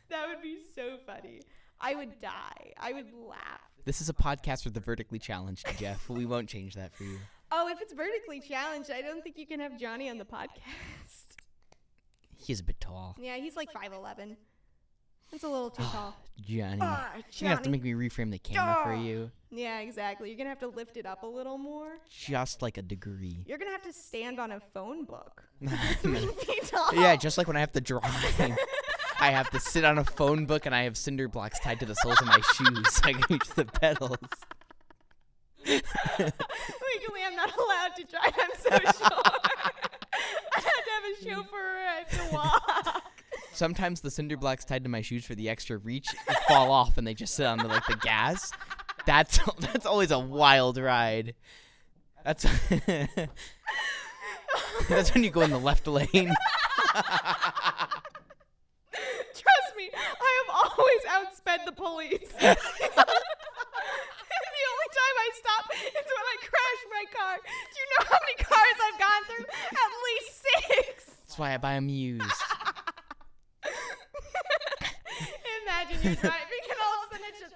That would be so funny. I would die. I would laugh. This is a podcast for the vertically challenged, Jeff. We won't change that for you. Oh, if it's vertically challenged, I don't think you can have Johnny on the podcast. He's a bit tall. Yeah, he's like 5'11". That's a little too tall. Johnny. You're Johnny. going to have to make me reframe the camera for you. Yeah, exactly. You're going to have to lift it up a little more. Just like a degree. You're going to have to stand on a phone book. 3 feet tall. Yeah, just like when I have to drive. I have to sit on a phone book and I have cinder blocks tied to the soles of my shoes so I can reach the pedals. Legally, I'm not allowed to drive. I'm so sure. I have to have a chauffeur. I have to walk. Sometimes the cinder blocks tied to my shoes for the extra reach fall off and they just sit on the gas. That's always a wild ride. That's when you go in the left lane. Trust me, I have always fed the police. The only time I stop is when I crash my car. Do you know how many cars I've gone through? At least 6. That's why I buy them used. Imagine you're driving and all of a sudden it's just...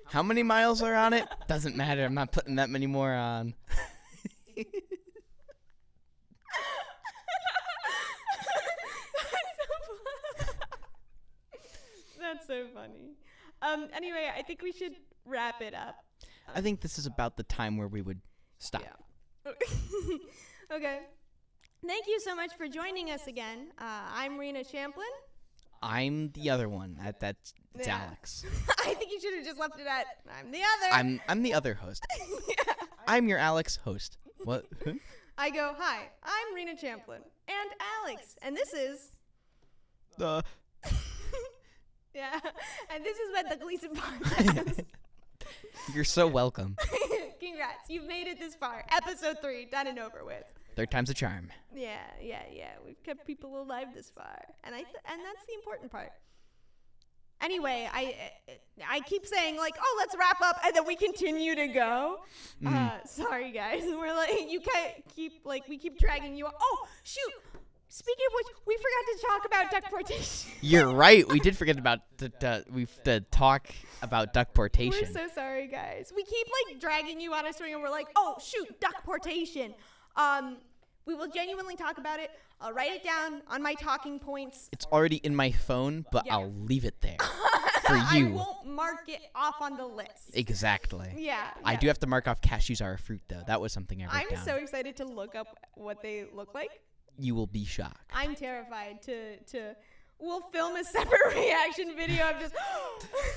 How many miles are on it? Doesn't matter. I'm not putting that many more on. That's so funny. Anyway, I think we should wrap it up. I think this is about the time where we would stop. Yeah. Okay. Thank you so much for joining us again. I'm Rina Champlin. I'm the other one. That's Alex. I think you should have just left it at I'm the other. I'm the other host. Yeah. I'm your Alex host. What? I go, hi, I'm Rina Champlin. And Alex. And this is... Yeah. And this has been the Gleason Podcast. You're so welcome. Congrats. You've made it this far. Episode 3, done and over with. 3rd time's a charm. Yeah. We've kept people alive this far. And that's the important part. Anyway, I keep saying, like, oh, let's wrap up, and then we continue to go. Sorry, guys. We're like, we keep dragging you. Oh, shoot. Speaking of which, we forgot to talk about duckportation. You're right. We did forget about the talk about duckportation. We're so sorry, guys. We keep like dragging you on a string, and we're like, oh shoot, duckportation. We will genuinely talk about it. I'll write it down on my talking points. It's already in my phone, but yeah. I'll leave it there for you. I won't mark it off on the list. Exactly. Yeah. I do have to mark off cashews are a fruit, though. That was something I wrote down. I'm so excited to look up what they look like. You will be shocked. I'm terrified to we'll film a separate reaction video of just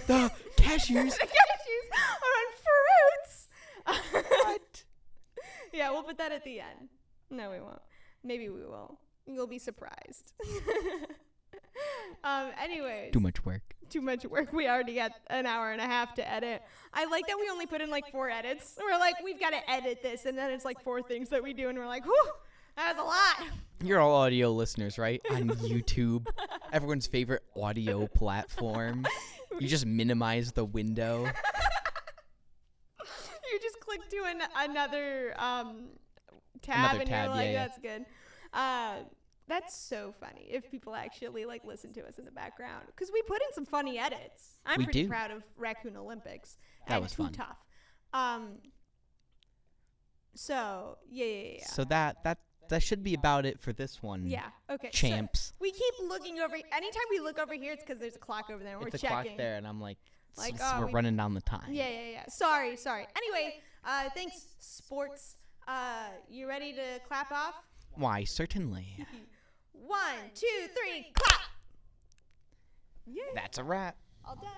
the cashews. The cashews are on fruits. What? Yeah, we'll put that at the end. No, we won't. Maybe we will. You'll be surprised. Anyways. Too much work. We already got an hour and a half to edit. I like that we only put in like 4 edits. We're like, we've got to edit this, and then it's like 4 things that we do, and we're like, whew. That was a lot. You're all audio listeners, right? On YouTube. Everyone's favorite audio platform. You just minimize the window. You just click to another tab, and you're like, that's good. That's so funny if people actually like listen to us in the background. Because we put in some funny edits. I'm pretty proud of Raccoon Olympics. That was fun. Tough. So, yeah. So that should be about it for this one. Yeah. Okay. Champs. So we keep looking over. Anytime we look over here, it's because there's a clock over there. And we're checking. There's a clock there, and I'm like, oh, we're running down the time. Yeah. Sorry. Anyway, thanks, sports. You ready to clap off? Why, certainly. 1, 2, 3, clap. Yeah. That's a wrap. All done.